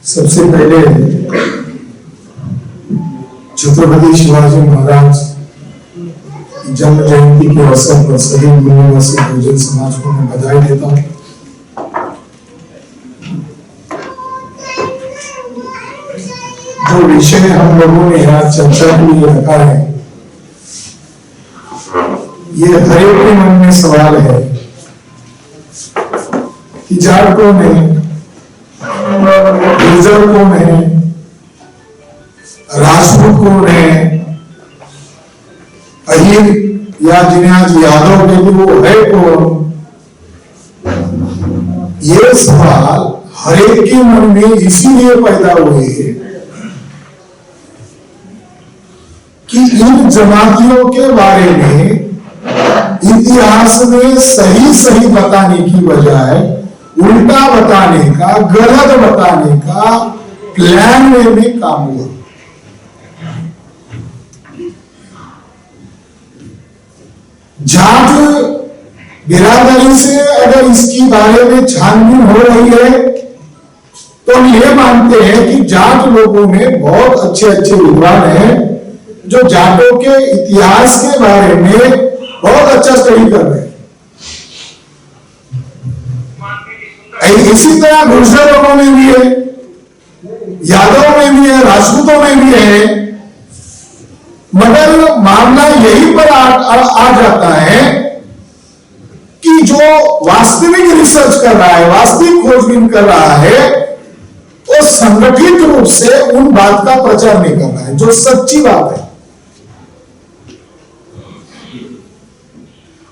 सबसे पहले छत्रपति शिवाजी महाराज जन्म जयंती के अवसर पर सभी मूल्यवासी बहुजन समाज को मैं बधाई देता हूँ। जो विषय हम लोगों ने यहाँ चर्चा के लिए रखा है, ये हर एक के मन में सवाल है कि जाट कौन है, गुर्जर कौन है, राजपूत कौन है, अहीर या जिन्हें आज यादव कहते वो है कौन। ये सवाल हर एक के मन में इसीलिए पैदा हुए कि इन जमातियों के बारे में इतिहास में सही सही बताने की बजाय उल्टा बताने का, गलत बताने का प्लान में काम हुआ। जाट बिरादरी से अगर इसकी बारे में छानबीन हो रही है तो हम ये मानते हैं कि जाट लोगों में बहुत अच्छे अच्छे विद्वान हैं जो जाटों के इतिहास के बारे में बहुत अच्छा स्टडी कर रहे हैं। इसी तरह गुर्जर लोगों में भी है, यादव में भी है, राजपूतों में भी है, मगर मामला यही पर आ जाता है कि जो वास्तविक रिसर्च कर रहा है, वास्तविक खोजबीन कर रहा है, वो संगठित रूप से उन बात का प्रचार नहीं कर रहा है जो सच्ची बात है।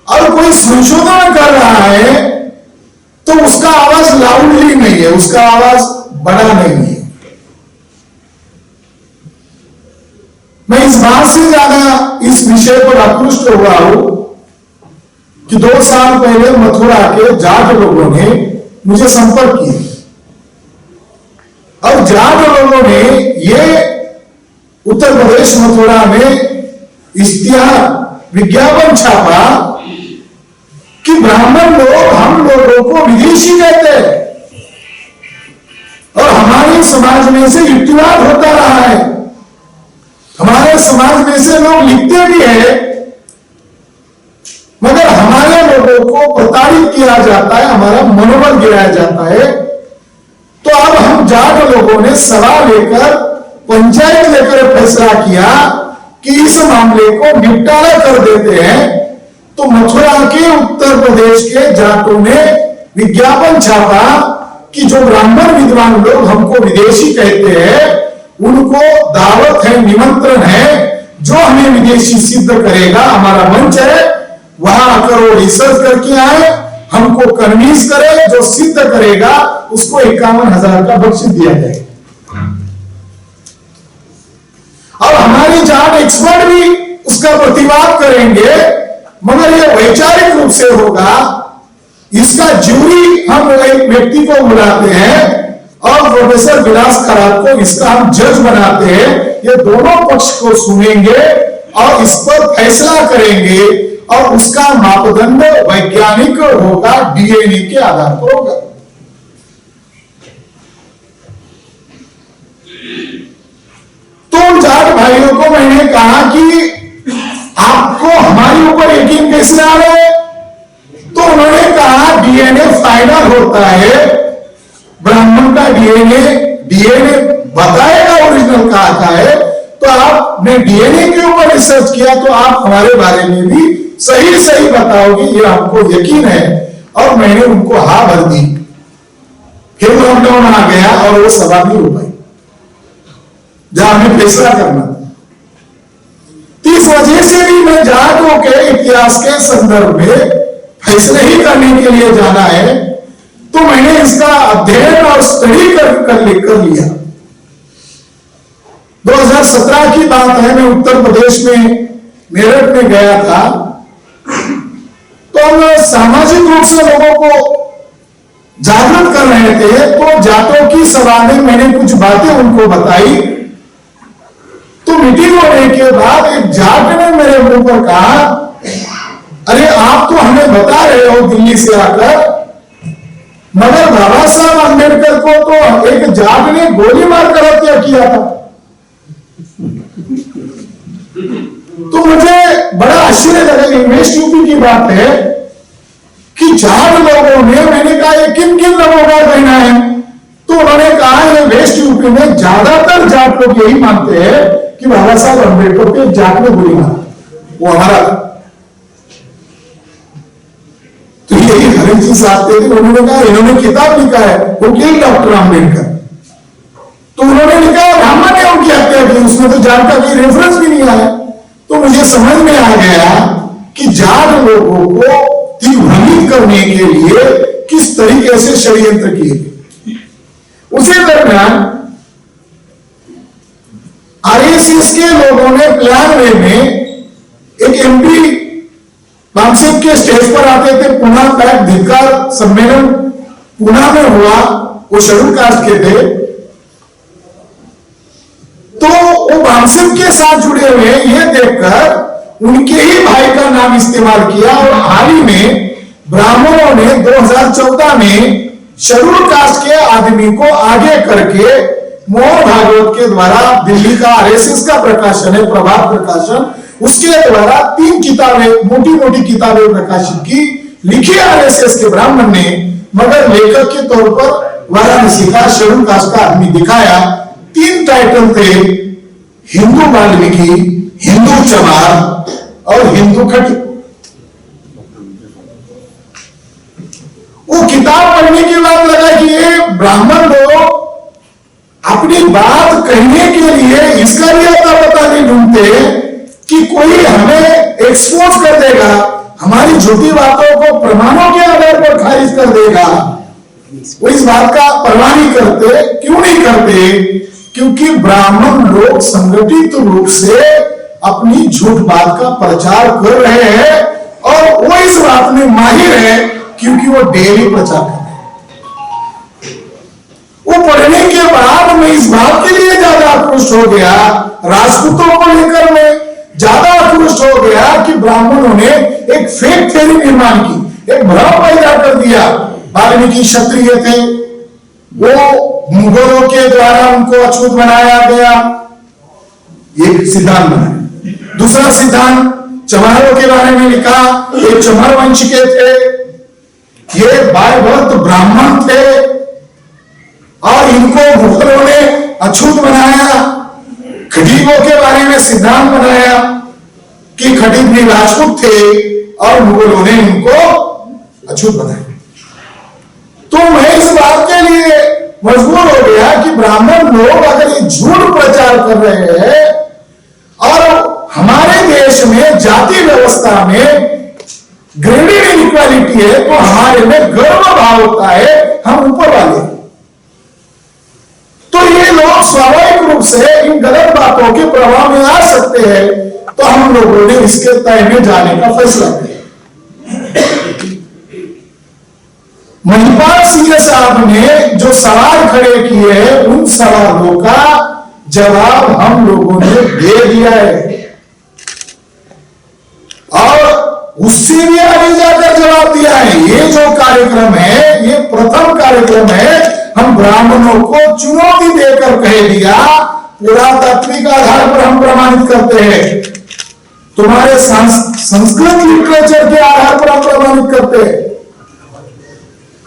और कोई संशोधन कर रहा है तो उसका आवाज लाउडली नहीं है, उसका आवाज बड़ा नहीं है। मैं इस बात से ज्यादा इस विषय पर आकृष्ट हुआ हूं कि 2 साल पहले मथुरा के जाट लोगों ने मुझे संपर्क किया और जाट लोगों ने ये उत्तर प्रदेश मथुरा में इश्तिहार विज्ञापन छापा कि ब्राह्मण लोग हम लोगों को विदेशी कहते हैं और हमारे समाज में से युक्तिवाद होता रहा है। हमारे समाज में से लोग लिखते भी हैं मगर हमारे लोगों को प्रताड़ित किया जाता है, हमारा मनोबल गिराया जाता है। तो अब हम जाट लोगों ने सवाल लेकर पंचायत लेकर फैसला किया कि इस मामले को निपटारा कर देते हैं। तो मथुरा के उत्तर प्रदेश के जाटों ने विज्ञापन छापा कि जो ब्राह्मण विद्वान लोग हमको विदेशी कहते हैं उनको दावत है, निमंत्रण है, जो हमें विदेशी सिद्ध करेगा, हमारा मंच है, वहां आकर वो रिसर्च करके आए, हमको कन्विंस करे, जो सिद्ध करेगा उसको 51,000 का बख्शीश दिया जाए। और हमारे जाट एक्सपर्ट भी उसका प्रतिवाद करेंगे मगर ये वैचारिक रूप से होगा। इसका ज्यूरी हम एक व्यक्ति को बुलाते हैं और प्रोफेसर विलास खराब को इसका हम जज बनाते हैं। ये दोनों पक्ष को सुनेंगे और इस पर फैसला करेंगे और उसका मापदंड वैज्ञानिक होगा, डीएनए के आधार पर होगा। तो जाट भाइयों को मैंने कहा कि आपको हमारे ऊपर यकीन कैसे आ रहा है? तो उन्होंने कहा डीएनए फाइनल होता है, ब्राह्मण का डीएनए बताएगा ओरिजिनल कहाँ का है। तो आपने डीएनए के ऊपर रिसर्च किया तो आप हमारे बारे में भी सही सही बताओगे, ये आपको यकीन है। और मैंने उनको हाँ भर दी। फिर लॉकडाउन आ गया और वो सभा नहीं हो पाई जहां हमें फैसला करना था। इस वजह से भी मैं जाटों के इतिहास के संदर्भ में फैसले ही करने के लिए जाना है तो मैंने इसका अध्ययन और स्टडी कर लिया। 2017 की बात है, मैं उत्तर प्रदेश में मेरठ में गया था। तो हम सामाजिक रूप से लोगों को जागरूक कर रहे थे। तो जाटों की सभा में मैंने कुछ बातें उनको बताई। तो मीटिंग होने के बाद एक जाट ने मेरे मुंह पर कहा, अरे आप तो हमें बता रहे हो दिल्ली से आकर, मगर बाबा साहब अम्बेडकर को तो एक जाट ने गोली मारकर हत्या किया था। तो मुझे बड़ा आश्चर्य लगा। वेस्ट यूपी की बात है कि जाट लोगों ने, मैंने कहा ये किन किन लोगों का कहना है, तो उन्होंने कहा ये वेस्ट यूपी में ज्यादातर जाट लोग यही मानते हैं कि बाबा साहब अम्बेडकर के जाट ने गोली मारा, वो हमारा। तो यही हर चीज आते थे। उन्होंने कहा इन्होंने किताब लिखा है वो किल डॉक्टर अम्बेडकर, तो उन्होंने लिखा ब्राह्मण ने उनकी हत्या की, उसमें तो जाट का कोई रेफरेंस भी नहीं आया। तो मुझे समझ में आ गया कि जाट लोगों को दिग्भ्रमित करने के लिए किस तरीके से षड्यंत्र किए गए। उसी दरमियान आरएसएस के लोगों ने प्लान वे में एक एमपी कांसेप्ट के स्टेज पर आते थे। पुणे पैक धिक्कार सम्मेलन पुणे में हुआ, वो शेड्यूल कास्ट के थे, तो वो कांसेप्ट के साथ जुड़े हुए ये देखकर उनके ही भाई का नाम इस्तेमाल किया। और हाल ही में ब्राह्मणों ने 2014 में शेड्यूल कास्ट के आदमी को आगे करके मोहन भागवत के द्वारा, दिल्ली का आरएसएस का प्रकाशन है प्रभात प्रकाशन, उसके द्वारा 3 किताबें, मोटी मोटी किताबें प्रकाशित की, लिखी आरएसएस के ब्राह्मण ने, मगर लेखक के तौर पर वाराणसी का शेड्यूल कास्ट का आदमी दिखाया। 3 टाइटल थे, हिंदू वाल्मीकि, हिंदू चमार और हिंदू खटी। वो किताब पढ़ने के बाद लगा कि ये ब्राह्मण लोग अपनी बात कहने के लिए इसका भी आता पता नहीं ढूंढते कि कोई हमें एक्सपोज कर देगा, हमारी झूठी बातों को प्रमाणों के आधार पर खारिज कर देगा। वो इस बात का परवाह नहीं करते। क्यों नहीं करते? क्योंकि ब्राह्मण लोग संगठित रूप से अपनी झूठ बात का प्रचार कर रहे हैं और वो इस बात में माहिर है क्योंकि वो डेली प्रचार कर रहे हैं। वो पढ़ने के बाद मैं इस बात के लिए ज्यादा आक्रोश हो गया, राजपूतों को लेकर मैं ज्यादा आक्रोश हो गया कि ब्राह्मणों ने एक फेक थ्योरी निर्माण की, एक भ्रम पैदा कर दिया। वाल्मीकि क्षत्रिय थे, वो मुगलों के द्वारा उनको अछूत बनाया गया, एक सिद्धांत बना। दूसरा सिद्धांत चमारों के बारे में लिखा, ये चमार वंश के थे, ये बाय बर्थ ब्राह्मण थे और इनको मुगलों ने अछूत बनाया। खटीकों के बारे में सिद्धांत बनाया कि खटीक भी राजपूत थे और मुगलों ने इनको अछूत बनाया। तो मैं इस बात के लिए मजबूर हो गया कि ब्राह्मण लोग अगर ये झूठ प्रचार कर रहे हैं और हमारे देश में जाति व्यवस्था में ग्रेडेड इनइक्वालिटी है, तो हमारे में गर्व भाव होता है हम ऊपर वाले। तो ये लोग स्वाभाविक रूप से इन गलत बातों के प्रभाव में आ सकते हैं, तो हम लोगों ने इसके तय में जाने का फैसला किया। महिपाल सिंह साहब ने जो सवाल खड़े किए हैं, उन सवालों का जवाब हम लोगों ने दे दिया है और उससे भी आगे जाकर जवाब दिया है। ये जो कार्यक्रम है, ये प्रथम कार्यक्रम है। हम ब्राह्मणों को चुनौती देकर कह दिया, पुरातात्विक आधार पर हम प्रमाणित करते हैं, तुम्हारे संस्कृत लिटरेचर के आधार पर हम प्रमाणित करते हैं।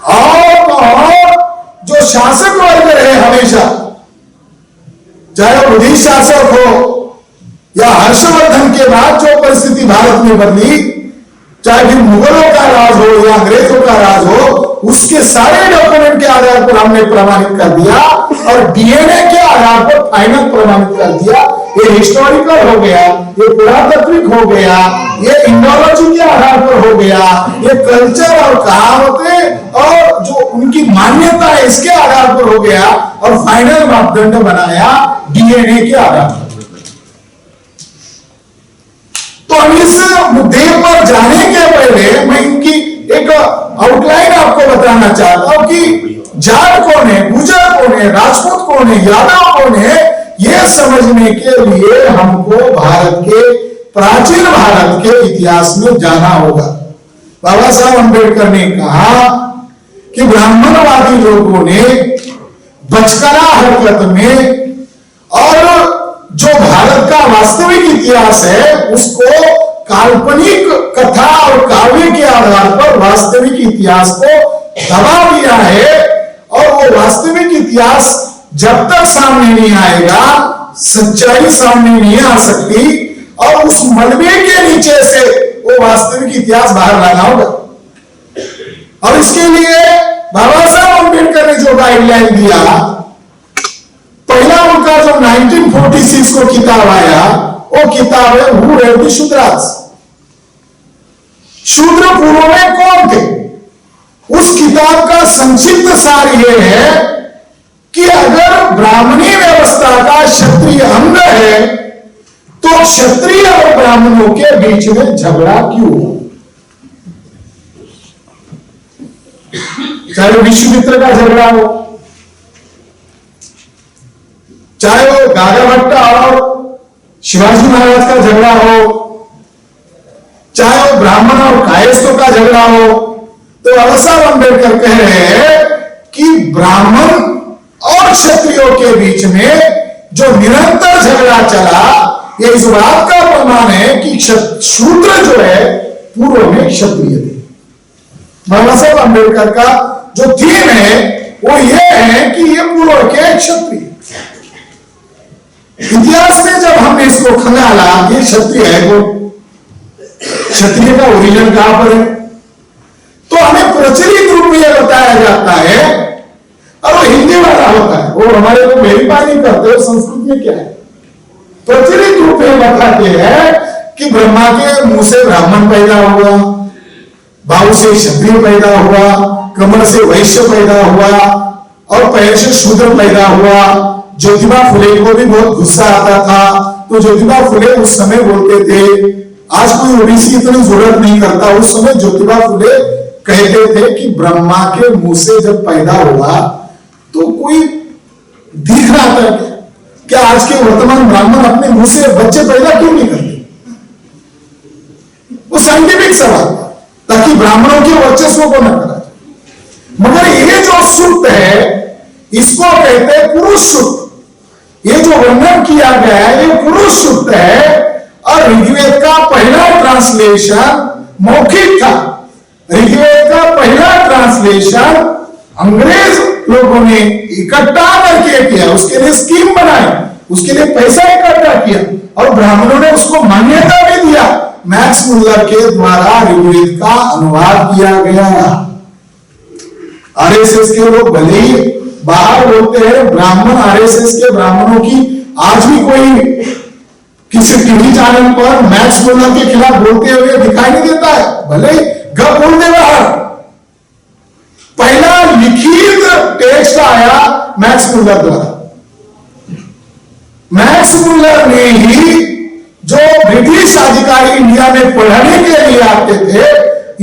और जो शासक वर्ग है हमेशा, चाहे वो बुद्धिस्ट शासक हो या हर्षवर्धन के बाद जो परिस्थिति भारत में बदली, चाहे फिर मुगलों का राज हो या अंग्रेजों का राज हो, उसके सारे डॉक्यूमेंट के आधार पर हमने प्रमाणित कर दिया और डीएनए के आधार पर फाइनल प्रमाणित कर दिया। ये हिस्टोरिकल हो गया, ये पुरातात्विक हो गया, ये इंडोलॉजी के आधार पर हो गया, ये कल्चर और कहावतें और जो उनकी मान्यता है इसके आधार पर हो गया और फाइनल मापदंड बनाया डीएनए के आधार पर। तो हम इस मुद्दे पर जाने के पहले मैं इनकी एक आउटलाइन आपको बताना चाहता हूं कि जाट कौन है, गुजर कौन है, राजपूत कौन है, यादव कौन है, यह समझने के लिए हमको भारत के प्राचीन भारत के इतिहास में जाना होगा। बाबा साहब अंबेडकर ने कहा कि ब्राह्मणवादी लोगों ने बचकरा हरकत में और जो भारत का वास्तविक इतिहास है उसको काल्पनिक कथा और काव्य के आधार पर वास्तविक इतिहास को दबा दिया है। और वो वास्तविक इतिहास जब तक सामने नहीं आएगा, सच्चाई सामने नहीं आ सकती, और उस मलबे के नीचे से वो वास्तविक इतिहास बाहर लाना होगा। और इसके लिए बाबा साहब अम्बेडकर ने जो गाइडलाइन दिया, पहला उनका जो 1946 को किताब आया, वो किताब है हु रेड द शूद्रास। शूद्र पूर्व में कौन थे? उस किताब का संक्षिप्त सार यह है कि अगर ब्राह्मणी व्यवस्था का क्षत्रिय अंग है तो क्षत्रिय और ब्राह्मणों के बीच में झगड़ा क्यों हो? चाहे विश्वामित्र का झगड़ा हो, चाहे वो गागा भट्टा और शिवाजी महाराज का झगड़ा हो, चाहे वो ब्राह्मण और कायस्थों का झगड़ा हो, तो बाबा साहब अम्बेडकर कह रहे हैं कि ब्राह्मण और क्षत्रियों के बीच में जो निरंतर झगड़ा चला, ये इस बात का प्रमाण है कि शूद्र जो है पूर्व में क्षत्रिय थे। बाबा साहब अम्बेडकर का जो थीम है वो ये है कि ये पूर्व के क्षत्रिय। इतिहास में जब हमने इसको खंगाला ये क्षत्रिय है, वो क्षत्रिय का ओरिजिन कहां पर है, तो हमें प्रचलित रूप में यह बताया जाता है, और वो हिंदी वाला होता है, वो हमारे को वेरीफाई नहीं करते संस्कृत में क्या है। प्रचलित रूप में बताते हैं कि ब्रह्मा के मुंह से ब्राह्मण पैदा हुआ, बाहु से क्षत्रिय पैदा हुआ, कमर से वैश्य पैदा हुआ, और पैर से शूद्र पैदा हुआ। ज्योतिबा फुले को भी बहुत गुस्सा आता था, तो ज्योतिबा फुले उस समय बोलते थे, आज कोई ओबीसी इतनी जरूरत नहीं करता, उस समय ज्योतिबा फुले कहते थे कि ब्रह्मा के मुंह से जब पैदा हुआ तो कोई दिख रहा था क्या आज के वर्तमान ब्राह्मण अपने मुंह से बच्चे पैदा क्यों नहीं करते? वो साइंटिफिक सवाल, ताकि ब्राह्मणों के वर्चस्व को न करा जाए। मगर ये जो सूक्त है इसको कहते हैं पुरुष सूक्त। ये जो वर्णन किया गया है ये पुरुष सूक्त है, और ऋग्वेद का पहला ट्रांसलेशन मौखिक था। ऋग्वेद का पहला ट्रांसलेशन अंग्रेज लोगों ने इकट्ठा करके किया, उसके लिए स्कीम बनाई, उसके लिए पैसा इकट्ठा किया, और ब्राह्मणों ने उसको मान्यता भी दिया। मैक्स मुल्लर के द्वारा ऋग्वेद का अनुवाद किया गया। आरएसएस के लोग भले ही बाहर बोलते हैं ब्राह्मण, आरएसएस के ब्राह्मणों की आज भी कोई किसी टीवी चैनल पर मैक्स मुल्लर के खिलाफ बोलते हुए दिखाई नहीं देता है, भले ही गप बोलते बाहर। पहला लिखित टेक्स्ट आया मैक्स मुल्लर द्वारा। मैक्स मुल्लर ने ही जो ब्रिटिश अधिकारी इंडिया में पढ़ने के लिए आते थे,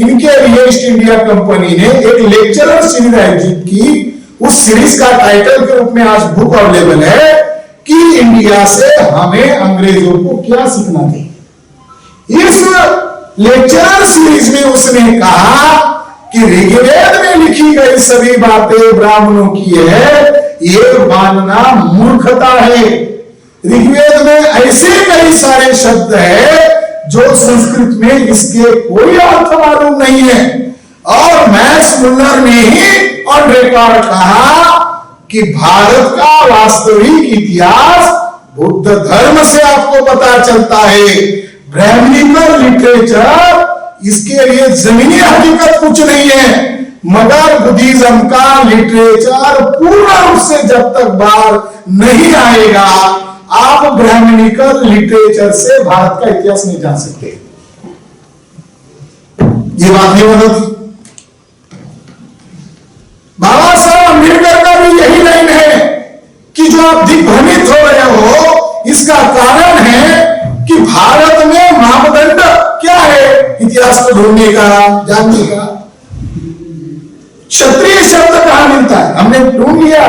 इनके लिए ईस्ट इंडिया कंपनी ने एक लेक्चरर सीरीज आयोजित की। उस सीरीज का टाइटल के रूप में आज बुक अवेलेबल है कि इंडिया से हमें अंग्रेजों को क्या सीखना चाहिए। इस लेक्चरर सीरीज में उसने कहा कि ऋग्वेद में लिखी गई सभी बातें ब्राह्मणों की है, ये मानना मूर्खता है। ऋग्वेद में ऐसे कई सारे शब्द है जो संस्कृत में इसके कोई अर्थ मालूम नहीं है। और मैक्स मुल्लर ने ही ऑन रिकॉर्ड कहा कि भारत का वास्तविक इतिहास बुद्ध धर्म से आपको पता चलता है। ब्राह्मणिकल लिटरेचर इसके लिए जमीनी हकीकत कुछ नहीं है, मगर बुद्धिज्म का लिटरेचर पूर्ण रूप से जब तक बाहर नहीं आएगा, आप ब्राह्मणिकल लिटरेचर से भारत का इतिहास नहीं जान सकते। ये बात नहीं बदलती। बाबा साहब अम्बेडकर का भी यही लाइन है कि जो आप दिग्भ्रमित हो रहे हो, इसका कारण है कि भारत में मापदंड क्या है इतिहास को ढूंढने का, जानने का। क्षत्रिय शब्द कहां मिलता है, हमने ढूंढ लिया।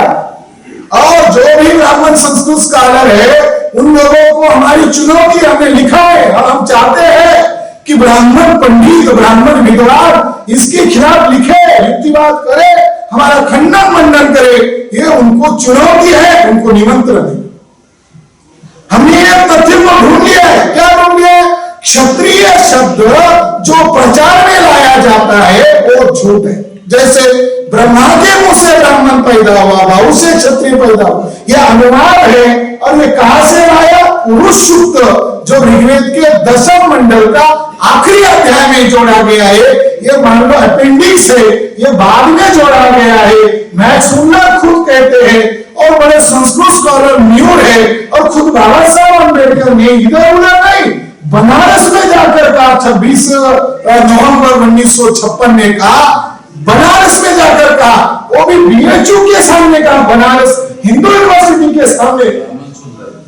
और जो भी ब्राह्मण संस्कृत स्कॉलर है उन लोगों को हमारी चुनौती, हमने लिखा है और हम चाहते हैं कि ब्राह्मण पंडित, ब्राह्मण विद्वान इसके खिलाफ लिखे, युक्तिवाद करे, हमारा खंडन मंडन करे, ये उनको चुनौती है, उनको निमंत्रण है। हमने ये तथ्य को ढूंढ लिया है। क्या ढूंढ लिया है? क्षत्रिय शब्द जो प्रचार में लाया जाता है वो झूठ है। जैसे ब्रह्मा के मुंह से ब्राह्मण पैदा हुआ, बाहु से क्षत्रिय पैदा हुआ, यह अनुवाद है। और ये कहां से लाया? पुरुष सूक्त जो ऋग्वेद के 10वें मंडल का आखिरी अध्याय में जोड़ा गया है। ये मान लो अपेंडिक्स है, ये बाद में जोड़ा गया है। मैक्स मुल्लर खुद कहते हैं और बड़े संस्कृत स्कॉलर न्यूर है, और खुद बाबा साहब अम्बेडकर ने इधर उधर नहीं, बनारस में जाकर कहा 26 नवंबर 1956 में कहा, बनारस में जाकर कहा, वो भी बीएचयू के सामने कहा, बनारस हिंदू यूनिवर्सिटी के सामने,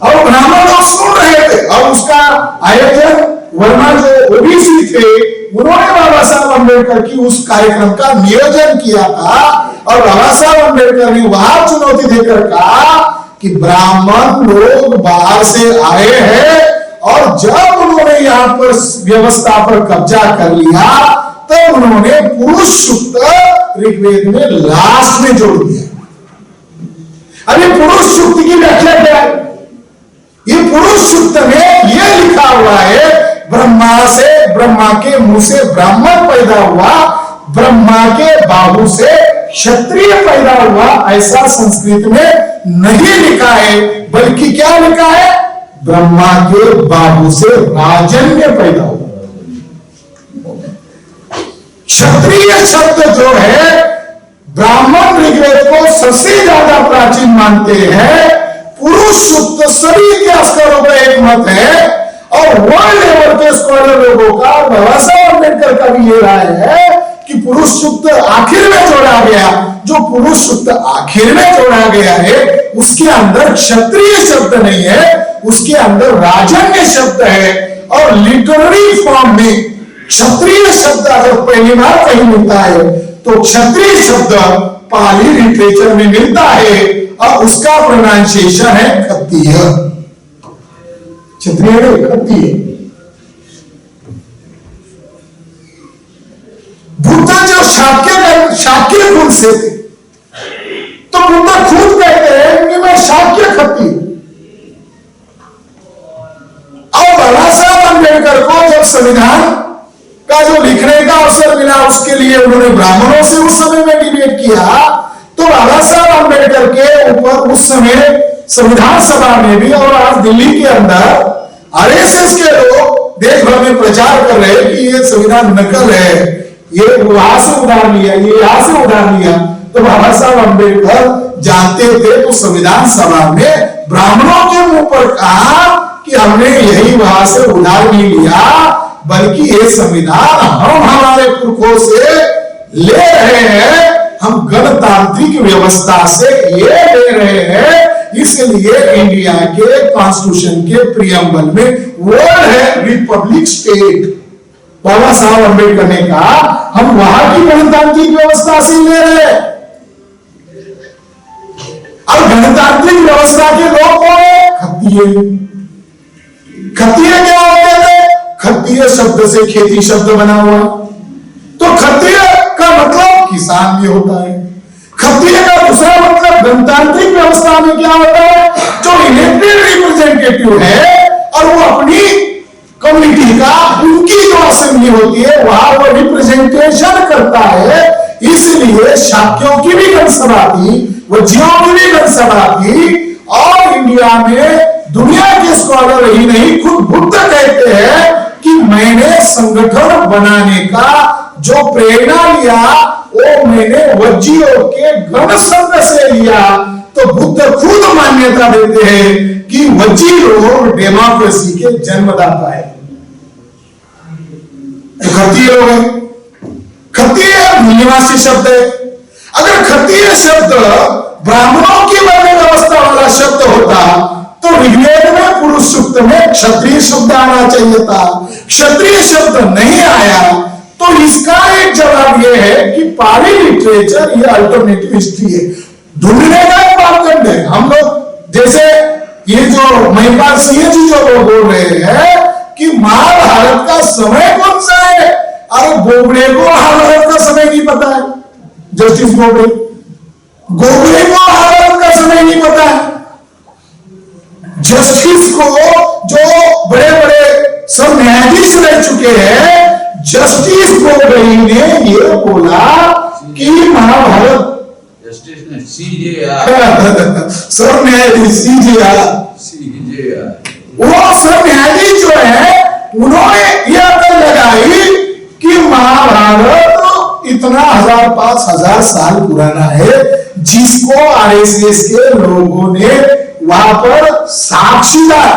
और ब्राह्मण लोग सुन रहे थे। और उसका आयोजन वर्मा जो ओबीसी थे, उन्होंने बाबा साहब अम्बेडकर की उस कार्यक्रम का नियोजन किया था। और बाबा साहब अम्बेडकर ने वहां चुनौती देकर कहा कि ब्राह्मण लोग बाहर से आए हैं, और जब उन्होंने यहाँ पर व्यवस्था पर कब्जा कर लिया तो उन्होंने पुरुष सूक्त ऋग्वेद में लास्ट में जोड़ दिया। अभी पुरुष सूक्त की व्याख्या क्या है? ये पुरुष सूक्त में यह लिखा हुआ है, ब्रह्मा के मुंह से ब्राह्मण पैदा हुआ, ब्रह्मा के बाहु से क्षत्रिय पैदा हुआ। ऐसा संस्कृत में नहीं लिखा है, बल्कि क्या लिखा है? ब्रह्मा के बाहु से राजन्य पैदा हुआ। क्षत्रिय शब्द जो है, ब्राह्मण ऋग्वेद को सबसे ज्यादा प्राचीन मानते हैं। पुरुष सूक्त सभी इतिहासकारों का एक मत है, और वर्ल्ड लेवल के स्कॉलर लोगों का, बाबा साहब अम्बेडकर का भी ये राय है कि पुरुष सूक्त आखिर में जोड़ा गया। जो पुरुष सूक्त आखिर में जोड़ा गया है, उसके अंदर क्षत्रिय शब्द नहीं है, उसके अंदर राजन्य शब्द है। और लिटरेरी फॉर्म में क्षत्रिय शब्द अगर पहली बार कहीं मिलता है तो क्षत्रिय शब्द पाली लिटरेचर में मिलता है, और उसका प्रोनाउंसिएशन है खत्तीय। क्षत्रिय नहीं, खत्तीय। बुद्ध जो शाक्य कुल से थे, तो बुद्ध खुद कहते हैं कि मैं शाक्य खत्तीय। और बाबा साहब अम्बेडकर को जब संविधान का जो लिखने का अवसर मिला, उसके लिए उन्होंने ब्राह्मणों से उस समय में डिबेट किया। तो बाबा साहब अम्बेडकर के ऊपर उस समय संविधान सभा में भी, और आज दिल्ली के अंदर आरएसएस के लोग देश भर में प्रचार कर रहे हैं कि ये संविधान नकल है, ये वहां से उधार लिया, ये यहां से उधार लिया। तो बाबा साहब अम्बेडकर जानते थे, तो संविधान सभा में ब्राह्मणों के मुंह पर कहा कि हमने यही वहां से उधार नहीं लिया, बल्कि ये संविधान हम हमारे पुरखों से ले रहे हैं, हम गणतांत्रिक व्यवस्था से ये ले रहे हैं। इसलिए इंडिया के कॉन्स्टिट्यूशन के प्रियम्बल में वर्ड है रिपब्लिक स्टेट। बाबा साहब अम्बेडकर ने कहा हम वहां की गणतांत्रिक व्यवस्था से ले रहे हैं। और गणतांत्रिक व्यवस्था के लोग कौन है? खत्तीय। खत्तीय क्या होते थे? खत्तीय शब्द से खेती शब्द बना हुआ, तो खत्तीय का मतलब किसान भी होता है। खत्तीय का दूसरा मतलब गणतांत्रिक व्यवस्था में क्या होता है? जो इलेक्टेड रिप्रेजेंटेटिव है और वो अपनी कम्युनिटी का, उनकी जो असेंबली होती है वहां वो रिप्रेजेंटेशन करता है। इसलिए शाक्यों की भी जनसभा थी, वज्जियों की भी जनसभा थी। और इंडिया में दुनिया के स्कॉलर ही नहीं, खुद बुद्ध कहते हैं कि मैंने संगठन बनाने का जो प्रेरणा लिया वो मैंने वज्जियों के गण संघ से लिया। तो बुद्ध खुद मान्यता देते हैं कि वज्जी लोग डेमोक्रेसी के जन्मदाता है। खत्तीय लोग है, खत्तीय निवासी शब्द है। अगर खत्तीय शब्द ब्राह्मणों की वर्ण व्यवस्था वाला शब्द होता तो ऋग्वेद में पुरुष सूक्त में क्षत्रिय शब्द आना चाहिए था। क्षत्रिय शब्द नहीं आया, तो इसका एक जवाब यह है कि पाली लिटरेचर ये अल्टरनेटिव हिस्ट्री है। ढूंढने का एक मापदंड है। हम लोग जैसे ये जो महिपाल सिंह जी जो लोग बोल रहे हैं कि महाभारत का समय कौन सा है, अरे बोबड़े को महाभारत का समय नहीं पता है। जस्टिस बोबड़े गोगरे को भारत का समय नहीं पता है। जस्टिस को जो बड़े बड़े सब न्यायाधीश रह चुके हैं, जस्टिस गोगरे ने ये बोला कि महाभारत, जस्टिस ने सीजे सब न्यायाधीश सीजे वो सब न्यायाधीश जो है उन्होंने यह अकल लगाई कि महाभारत इतना 1000-5000 साल पुराना है, जिसको आरएसएस के लोगों ने वहां पर साक्षीदार,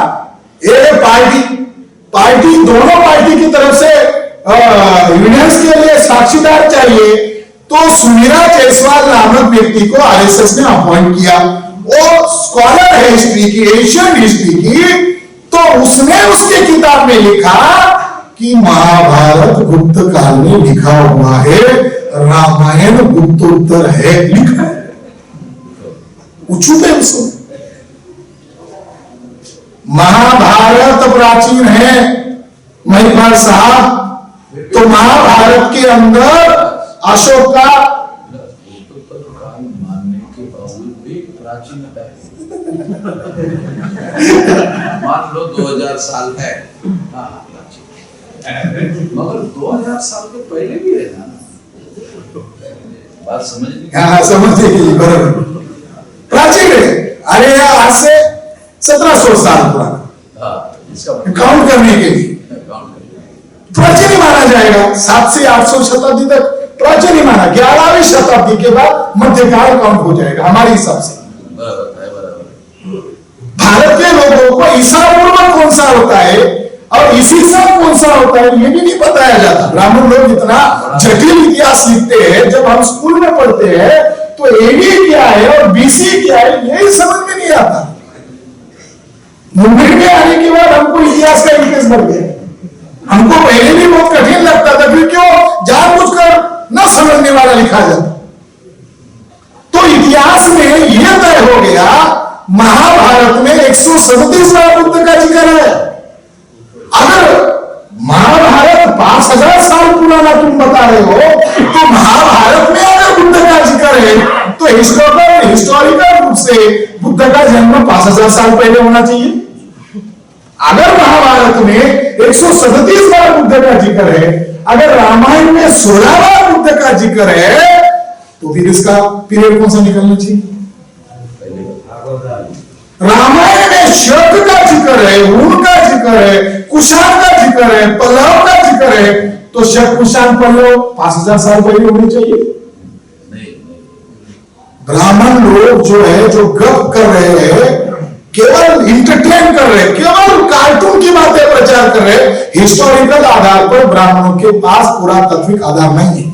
पार्टी दोनों पार्टी की तरफ से एविडेंस के लिए साक्षीदार चाहिए, तो सुमीरा जायसवाल नामक व्यक्ति को आरएसएस ने अपॉइंट किया। वो स्कॉलर है हिस्ट्री की, एशियन हिस्ट्री की, तो उसने उसके किताब में लिखा कि महाभारत गुप्त काल में लिखा हुआ है, रामायण गुप्तोत्तर है, लिखा है। उछूते उसको महाभारत प्राचीन है महिपाल साहब, तो महाभारत के अंदर अशोक का मानने के बावजूद भी प्राचीनता है। मान लो 2000 साल है, मगर 2000 साल के पहले भी है ना, बात समझ समझिए, बराबर प्राचीन है। अरे यार आज से 1700 साल पुराना, काउंट करने के लिए प्राचीन ही माना जाएगा। 7 से 800 शताब्दी तक प्राचीन ही माना, 11वीं शताब्दी के बाद मध्यकाल काउंट हो जाएगा हमारे हिसाब से। भारत के लोगों को ईसा पूर्व कौन सा होता है और इसी सब कौन सा होता है ये भी नहीं बताया जाता। ब्राह्मण लोग इतना जटिल इतिहास लिखते हैं, जब हम स्कूल में पढ़ते हैं तो एडी क्या है और बीसी क्या है यही समझ में नहीं आता। मुंबई में आने के बाद हमको इतिहास का इंटरेस्ट बढ़ गया। हमको पहले भी बहुत कठिन लगता था, फिर क्यों जानबूझकर न समझने वाला लिखा जाता। तो इतिहास में यह तय हो गया, महाभारत में 137 बार बुद्ध का जिक्र है। अगर महाभारत 5000 साल पुराना तुम बता रहे हो, तो महाभारत में अगर बुद्ध का जिक्र है तो हिस्टोरिकल रूप से बुद्ध का जन्म 5000 साल पहले होना चाहिए। अगर महाभारत में 137 बार बुद्ध का जिक्र है, अगर रामायण में 16 बार बुद्ध का जिक्र है, तो फिर इसका पीरियड कौन सा निकलना चाहिए? रामायण में शक का जिक्र है, हुन का जिक्र है, कुषाण का जिक्र है, पल्लव का जिक्र है, तो शक कुषाण पल्लव 5000 साल पहले होनी चाहिए। ब्राह्मण लोग जो है जो गप कर रहे हैं, केवल इंटरटेन कर रहे, केवल कार्टून की बातें प्रचार कर रहे, हिस्टोरिकल आधार पर ब्राह्मणों के पास पुरातात्विक आधार नहीं है।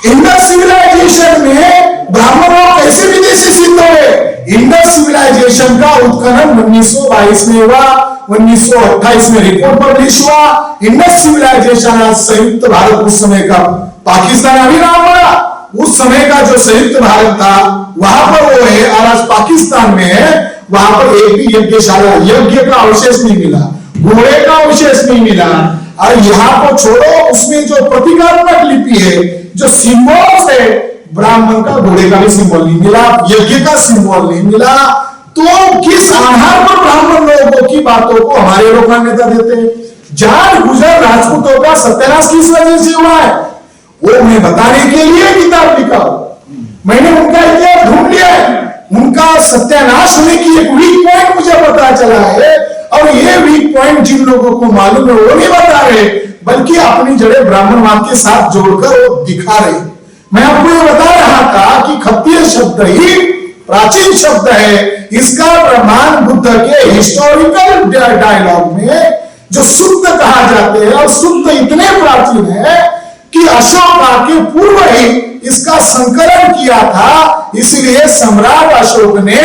इंडस सिविलाइजेशन में ब्राह्मण लोग कैसे विदेशी सिद्ध हुए? इंडस सिविलाइजेशन का उत्खनन 1922 में हुआ, 1928 में रिपोर्ट पब्लिश हुआ। इंडस सिविलाइजेशन आज संयुक्त भारत, उस समय का पाकिस्तान अभी नाम पड़ा, उस समय का जो संयुक्त भारत था वहां पर वो है, और आज पाकिस्तान में है, वहां पर एक भी यज्ञशाला, यज्ञ का अवशेष नहीं मिला, घोड़े का अवशेष नहीं मिला। और यहाँ को छोड़ो, उसमें जो प्रतीकात्मक लिपि है, जो सिंबल्स है, ब्राह्मण का घोड़े का भी सिंबल नहीं मिला, यज्ञ का सिंबल नहीं मिला। तो किस आधार पर ब्राह्मण लोगों की बातों को हमारे लोग मान्यता देते हैं? जान गुजर राजपूतों का सत्यानाश किस वजह से हुआ है वो मैं बताने के लिए किताब लिखा। मैंने उनका इतिहास ढूंढ लिया है, उनका सत्यानाश होने की एक वीक पॉइंट मुझे पता चला है, और ये वीक पॉइंट जिन लोगों को मालूम है वो नहीं बता रहे, बल्कि अपनी जड़ें ब्राह्मणवाद के साथ जोड़कर वो दिखा रहे। मैं आपको ये बता रहा था कि क्षत्रिय शब्द ही प्राचीन शब्द है। इसका प्रमाण बुद्ध के हिस्टोरिकल डायलॉग में जो सूक्त कहा जाते हैं, और सूक्त इतने प्राचीन है कि अशोक के पूर्व ही इसका संकलन किया था। इसलिए सम्राट अशोक ने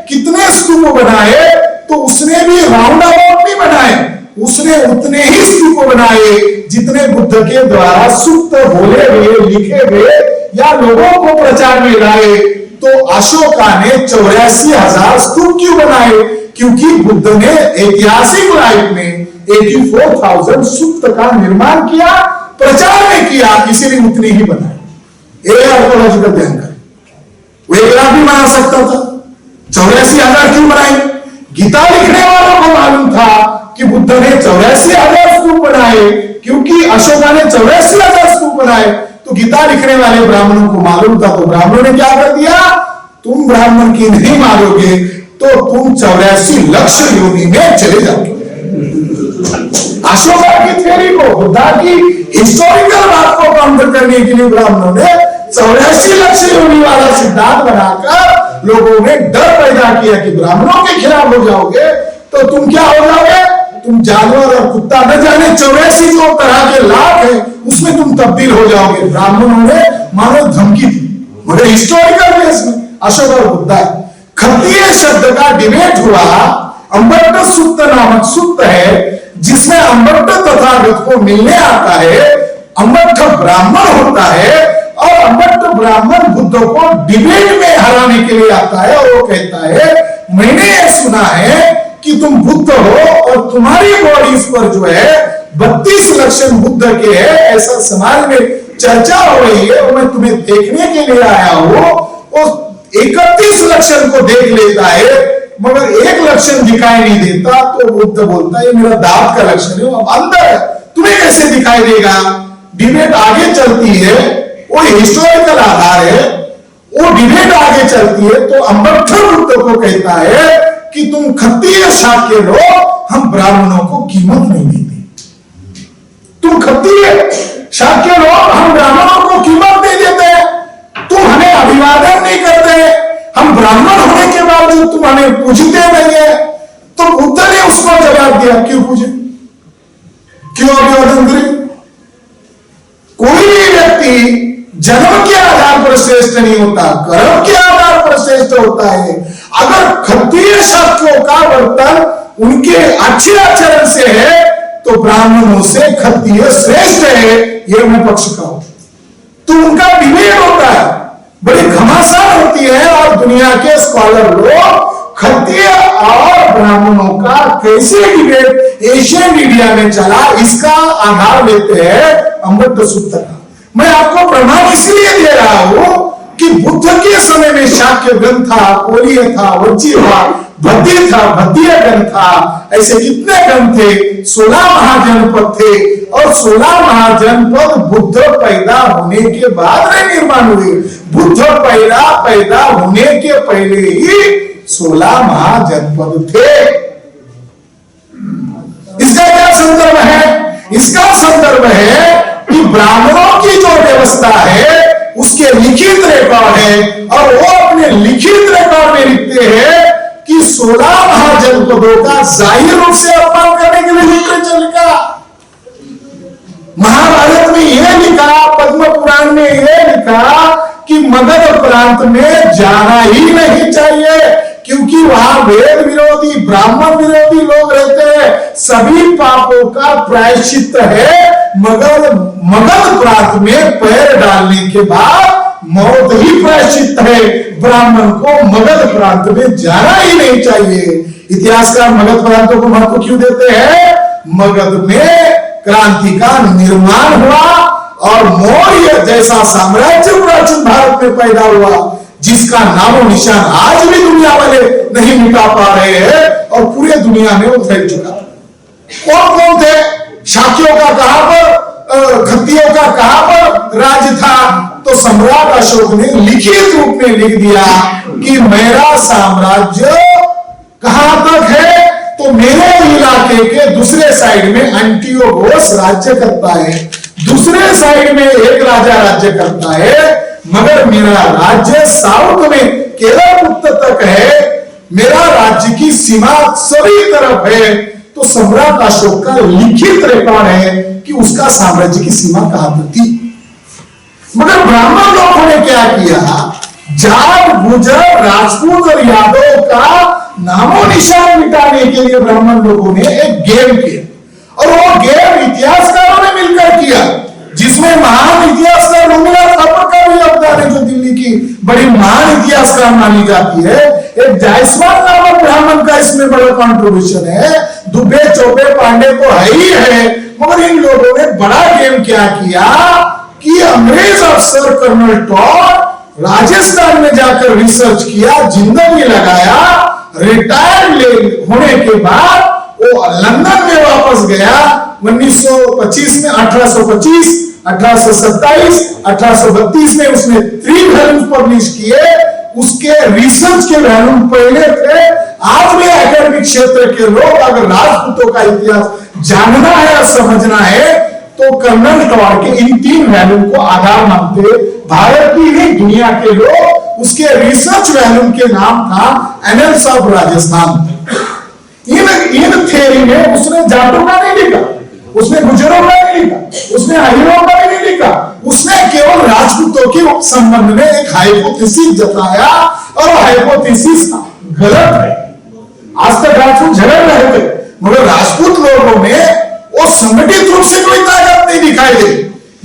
कितने स्तूप बनाए, तो उसने भी राउंड अबाउट नहीं बनाए, उसने उतने ही स्तूप बनाए जितने बुद्ध के द्वारा सूक्त बोले गए, लिखे गए या लोगों को प्रचार में लाए। तो अशोका ने 84,000 स्तूप क्यों बनाए? क्योंकि बुद्ध ने ऐतिहासिक लाइफ में 84,000 सूक्त का निर्माण किया, प्रचार में किया, इसीलिए उतनी ही बनाए। ये आर्कोलॉजिकल ध्यान करें। वो 1 लाख भी बना सकता था, 84,000 क्यों बनाए? गीता लिखने वालों को मालूम था कि बुद्ध ने 84,000 स्तूप बनाए, क्योंकि अशोका ने 84,000 स्तूप बनाए। तो गीता लिखने वाले ब्राह्मणों को मालूम था, तो ब्राह्मणों ने क्या कर दिया? तुम ब्राह्मण की नहीं मारोगे तो तुम 84 लाख योनि में चले जाओगे। अशोका की थ्योरी को, बुद्धा की हिस्टोरिकल बात को काउंटर करने के लिए ब्राह्मणों ने 84 लाख योनि वाला सिद्धांत बनाकर लोगों में डर पैदा किया कि ब्राह्मणों के खिलाफ हो जाओगे तो तुम क्या हो जाओगे? तुम जानवर और कुत्ता न जाने 84 जो तरह के लाख है उसमें तुम तब्दील हो जाओगे। ब्राह्मणों ने मानो धमकी दी, मगर हिस्टोरिकल बेस में अशोक और बुद्धा। क्षत्रिय शब्द का डिबेट हुआ, अम्बट्ट सूक्त नामक सूक्त है जिसमें अम्बट्ट तथागत को मिलने आता है, अम्बट्ट ब्राह्मण होता है और अम्बट्ट ब्राह्मण बुद्ध को डिबेट में हराने के लिए आता है और वो कहता है मैंने ये सुना है कि तुम बुद्ध हो और तुम्हारी बॉडीज पर जो है 32 लक्षण बुद्ध के है, ऐसा समाज में चर्चा हो रही है और मैं तुम्हें देखने के लिए आया हूं। और 31 लक्षण को देख लेता है मगर 1 लक्षण दिखाई नहीं देता, तो बुद्ध बोलता है मेरा दांत का लक्षण है, अब अंदर है, तुम्हें कैसे दिखाई देगा? डिबेट आगे चलती है, वो हिस्टोरिकल आधार है, वो डिबेट आगे चलती है। तो अम्बेडकर बुद्ध को कहता है कि तुम क्षत्रिय शाक्य लोग, हम ब्राह्मणों को कीमत नहीं देते। तुम क्षत्रिय शाक्य लोग, हम ब्राह्मणों को कीमत नहीं देते, तुम हमें अभिवादन नहीं करते, हम ब्राह्मण होने के बावजूद तुम हमें पूजते नहीं है। तो बुद्ध ने उसको जवाब दिया क्यों पूजे, क्यों अभिवादन करे? कोई भी व्यक्ति जन्म के आधार पर श्रेष्ठ नहीं होता, कर्म के आधार पर श्रेष्ठ होता है। अगर क्षत्रिय शाक्यों का वर्तन उनके अच्छे आचरण से है तो ब्राह्मणों से क्षत्रिय श्रेष्ठ है, यह मैं पक्ष का हूं। तो उनका डिबेट होता है, बड़ी घमासान होती है और दुनिया के स्कॉलर लोग क्षत्रिय और ब्राह्मणों का कैसे डिबेट एशियन इंडिया में चला इसका आधार लेते हैं अम्बट्ट सूत्र का। मैं आपको प्रमाण इसलिए दे रहा हूं कि बुद्ध के समय में शाक्य ग्रंथ था, कोलीय था, वज्जी था, भद्दी था, भद्दीय ग्रंथ था, ऐसे कितने ग्रंथ थे, 16 महाजनपद थे और 16 महाजनपद बुद्ध पैदा होने के बाद निर्माण हुए। बुद्ध पैदा होने के पहले ही 16 महाजनपद थे। इसका क्या संदर्भ है? इसका संदर्भ है कि ब्राह्मणों की जो व्यवस्था है उसके लिखित रिकॉर्ड है और वो अपने लिखित रिकॉर्ड में लिखते हैं कि 16 महाजनपदों का जाहिर रूप से अपमान करने के लिए लिटरेचर लिखा। महाभारत में यह लिखा, पद्म पुराण में यह लिखा कि मगध प्रांत में जाना ही नहीं चाहिए क्योंकि वहां वेद विरोधी, ब्राह्मण विरोधी लोग रहते हैं, सभी पापों का प्रायश्चित है। मगध प्रांत में पैर डालने के बाद मौत ही प्रायश्चित है, ब्राह्मण को मगध प्रांत में जाना ही नहीं चाहिए। इतिहासकार मगध प्रांतों को महत्व क्यों देते हैं? मगध में क्रांति का निर्माण हुआ और मौर्य जैसा साम्राज्य प्राचीन भारत में पैदा हुआ जिसका नामो निशान आज भी दुनिया वाले नहीं मिटा पा रहे हैं और पूरे दुनिया में वो फैल चुका। कौन कौन थे? शाक्यों का कहां पर, क्षत्रियों का कहां पर राज था? तो सम्राट अशोक ने लिखित रूप में लिख दिया कि मेरा साम्राज्य कहां तक है, तो मेरे इलाके के दूसरे साइड में एंटियोगोस राज्य करता है, दूसरे साइड में एक राजा राज्य करता है, मगर मेरा राज्य साउथ में केरल तक है, मेरा राज्य की सीमा सभी तरफ है। तो सम्राट अशोक का लिखित रिकॉर्ड है कि उसका साम्राज्य की सीमा कहां तक थी। मगर ब्राह्मण लोगों ने क्या किया? जाट, गुर्जर, राजपूत और यादव का नामो निशान मिटाने के लिए ब्राह्मण लोगों ने एक गेम किया और वो गेम इतिहासकारों ने मिलकर किया जिसमें महान इतिहासकार मंगला थापर का भी योगदान है, जो दिल्ली की बड़ी महान इतिहासकार मानी जाती है। एक जायसवाल नामक ब्राह्मण का इसमें बड़ा कंट्रीब्यूशन है। दुबे, चौबे, पांडे तो है ही है, मगर इन लोगों ने बड़ा गेम क्या किया कि अंग्रेज अफसर कर्नल टॉड राजस्थान में जाकर रिसर्च किया, जिंदगी लगाया, रिटायर्ड होने के बाद वो लंदन में वापस गया 1925 में, 1825, 1827, 1832 में उसने 3 वॉल्यूम्स पब्लिश किए। उसके रिसर्च के वॉल्यूम पहले थे। आज भी एकेडमिक क्षेत्र के लोग अगर राजपूतों का इतिहास जानना है और समझना है तो कर्नल टॉड के इन 3 वॉल्यूम को आधार मानते। भारत की ही दुनिया के लोग उसके रिसर्च वॉल्यूम के नाम था annuls of Rajasthan. In theory में उसने जाटों का नहीं लिखा, उसने गुजरों का नहीं लिखा, उसने हाइरों का भी नहीं लिखा। उसने केवल राजपूतों के संबंध में एक हाइपोथेसिस जताया और हाइपोथेसिस गलत है। आज तक राजपूत झगड़ रहे थे, मगर राजपूत लोगों में वो संगठित रूप से कोई ताकत नहीं दिखाई दे।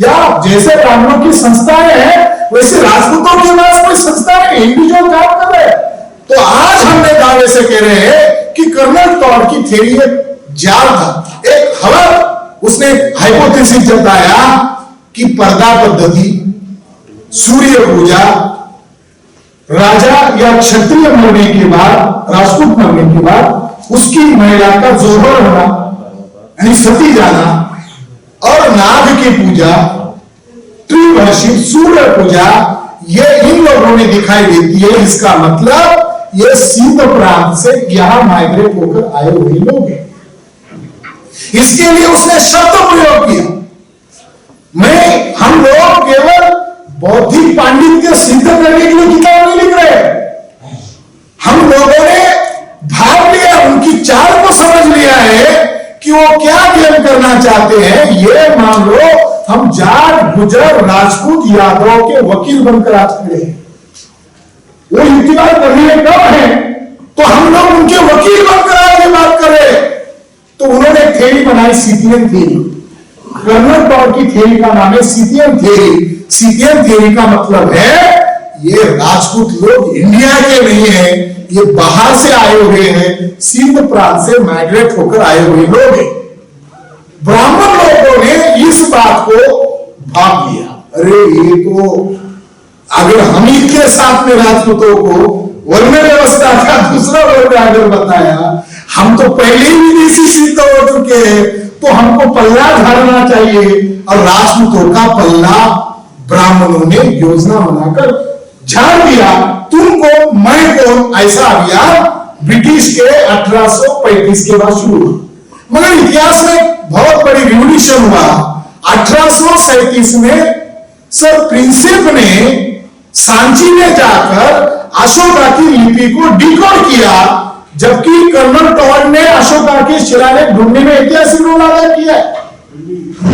या जैसे ब्राह्मणों की संस्थाएं हैं वैसे राजपूतों के पास कोई संस्था नहीं, इंडिविजुअल काम कर रहे हैं। तो आज हमने दावे से कह रहे हैं कि कर्नल टॉड की थ्योरी एक जाल था, एक हवा। उसने हाइपोथेसिस जताया कि पर्दा पद्धति, सूर्य पूजा, राजा या क्षत्रिय मरने के बाद, राजपूत मरने के बाद उसकी महिला का जोहर होना यानी सती जाना, और नाग की पूजा, ट्री वर्शिप, सूर्य पूजा, ये इन लोगों में दिखाई देती है। इसका मतलब ये सिंध प्रांत से यहां माइग्रेट होकर आए हुए लोग हैं। इसके लिए उसने शब्द प्रयोग किया। हम लोग केवल बौद्धिक पांडित्य सिद्ध करने के लिए किताब नहीं लिख रहे, हम लोगों ने भाग लिया, उनकी चाल को समझ लिया है कि वो क्या क्लेम करना चाहते हैं। ये मान लो हम जाट, गुजर, राजपूत, यादव के वकील बनकर आज खड़े हैं। वो इतिहास पढ़ने में कम है तो हम लोग उनके वकील बनकर आगे बात करें। तो उन्होंने एक थ्योरी बनाई, सीतियन थ्योरी। कर्नल टॉड की थ्योरी का नाम है सीतियन थ्योरी। सीतियन थ्योरी का मतलब है ये राजपूत लोग इंडिया के नहीं है, ये बाहर से आए हुए हैं, सिंध प्रांत से माइग्रेट होकर आए हुए लोग हैं। ब्राह्मण लोगों ने इस बात को भाग लिया, अरे ये तो अगर हम के साथ में राजपूतों को वर्ण व्यवस्था का दूसरा वर्ग अगर बताया, हम तो पहले ही विदेशी सिद्ध हो चुके हैं, तो हमको पल्ला झाड़ना चाहिए। और राजपूतों का पल्ला ब्राह्मणों ने योजना बनाकर झाड़ दिया। तुमको मैं कौन, ऐसा अभियान ब्रिटिश के 1835 के बाद शुरू हुआ। मगर इतिहास में बहुत बड़ी रिवॉल्यूशन हुआ। 1837 में सर प्रिंसेप ने सांची में जाकर अशोका की लिपि को डिकोड किया, जबकि कर्नल टॉड ने अशोका के शिलालेख ढूंढने में ऐतिहासिक रोल अदा किया है।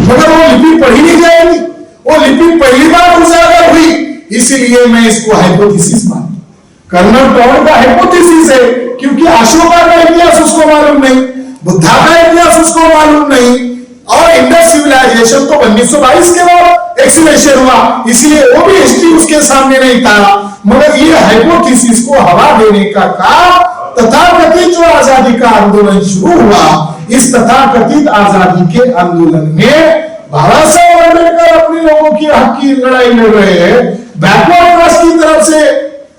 मगर वो लिपि पढ़ी नहीं जाएगी, वो लिपि पहली बार उजागर हुई, इसीलिए मैं इसको हाइपोथेसिस मानता। कर्नल टॉड का हाइपोथेसिस है क्योंकि अशोका का इतिहास उसको मालूम नहीं, बुद्धा का इतिहास उसको मालूम नहीं, और इंडस सिविलाइजेशन तो 1922 के बाद एक्सलेशन हुआ, इसलिए वो भी हिस्ट्री उसके सामने नहीं था। मगर ये हाइपोथेसिस को हवा देने का काम तथाकथित जो आजादी का आंदोलन शुरू हुआ, इस तथाकथित आजादी के आंदोलन में बाबा साहब अम्बेडकर अपने लोगों की हक की लड़ाई लड़ रहे हैं, बैकवर्ड क्लास की तरफ से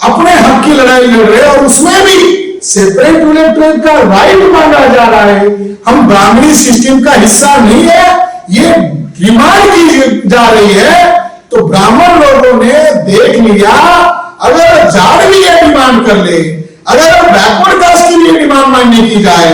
अपने हक की लड़ाई लड़ रहे हैं, और उसमें भी सेपरेट इलेक्टोरेट का राइट मांगा जा रहा है। हम ब्राह्मणी सिस्टम का हिस्सा नहीं है, ये डिमांड की जा रही है। तो ब्राह्मण लोगों ने देख लिया, अगर जाट भी ये डिमांड कर ले, अगर बैकवर्ड कास्ट की भी डिमांड मानने की जाए,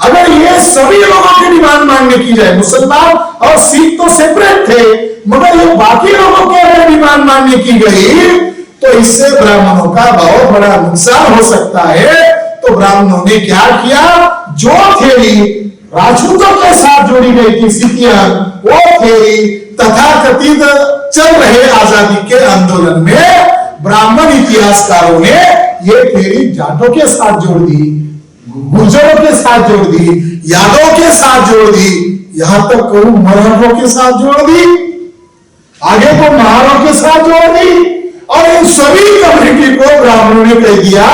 अगर ये सभी लोगों की डिमांड मानने की जाए, मुसलमान और सिख तो सेपरेट थे, मगर ये बाकी लोगों की अगर डिमांड मानने की गई तो इससे ब्राह्मणों का बहुत बड़ा नुकसान हो सकता है। तो ब्राह्मणों ने क्या किया, जो थ्योरी राजपूतों के साथ जोड़ी गई थी सीतियन, वो थ्योरी तथाकथित चल रहे आजादी के आंदोलन में ब्राह्मण इतिहासकारों ने ये थ्योरी जाटों के साथ जोड़ दी, गुर्जरों के साथ जोड़ दी, यादवों के साथ जोड़ दी, यहां तक कहूं मराठों के साथ जोड़ दी, आगे तो महारों के साथ जोड़ दी, और इन सभी कम्युनिटी को ब्राह्मणों ने कह दिया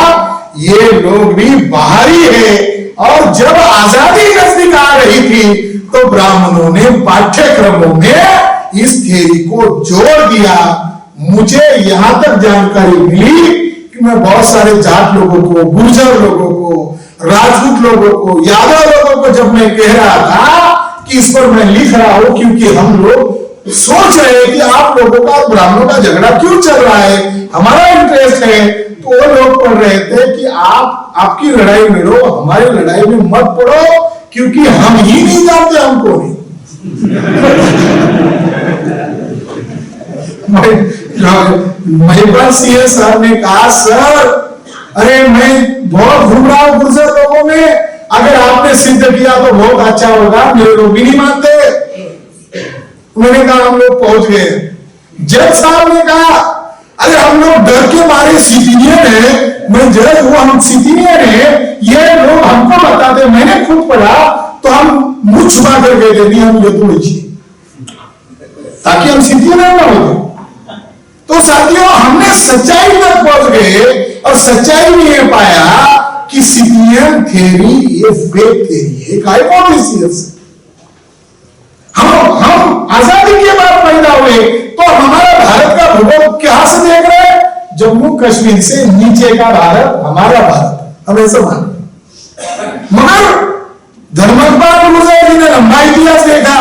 ये लोग भी बाहरी है। और जब आजादी नजदीक आ रही थी तो ब्राह्मणों ने पाठ्यक्रमों में इस थ्योरी को जोड़ दिया। मुझे यहां तक जानकारी मिली कि मैं बहुत सारे जाट लोगों को, गुर्जर लोगों को, राजपूत लोगों को, यादव लोगों को जब मैं कह रहा था कि इस पर मैं लिख रहा हूं क्योंकि हम लोग सोच रहे हैं कि आप लोगों का और ब्राह्मणों का झगड़ा क्यों चल रहा है, हमारा इंटरेस्ट है, तो वो लोग पढ़ रहे थे कि आप आपकी लड़ाई में रहो, हमारी लड़ाई में मत पड़ो क्योंकि हम ही नहीं जानते हमको नहीं। महिपाल सिंह साहब ने कहा, सर अरे मैं बहुत घूम रहा हूं गुर्जर लोगों में, अगर आपने सिद्ध किया तो बहुत अच्छा होगा, मेरे लोग भी नहीं मानते। उन्होंने कहा हम लोग पहुंच गए। जज साहब ने कहा अरे हम लोग डर के मारे सिटीनियन है, मैं जज हूं, हम सिटीनियन है, ये लोग हमको बताते, मैंने खुद पढ़ा तो हम मुंह छुपा कर गए थे, हम ये तो ताकि हम सिटीनियन ना हो। तो साथियों हमने सच्चाई तक पहुंच गए और सच्चाई में ये पाया कि सिटीनियन थ्योरी ये फेक थ्योरी है, हाइपोथेसिस। हम आजादी के बाद पैदा हुए तो हमारा भारत का भूगोल कहां से देख रहे हैं? जम्मू कश्मीर से नीचे का भारत हमारा भारत, हम ऐसा माने। मगर धर्मपाल गुर्जर जी ने लंबा इतिहास देखा,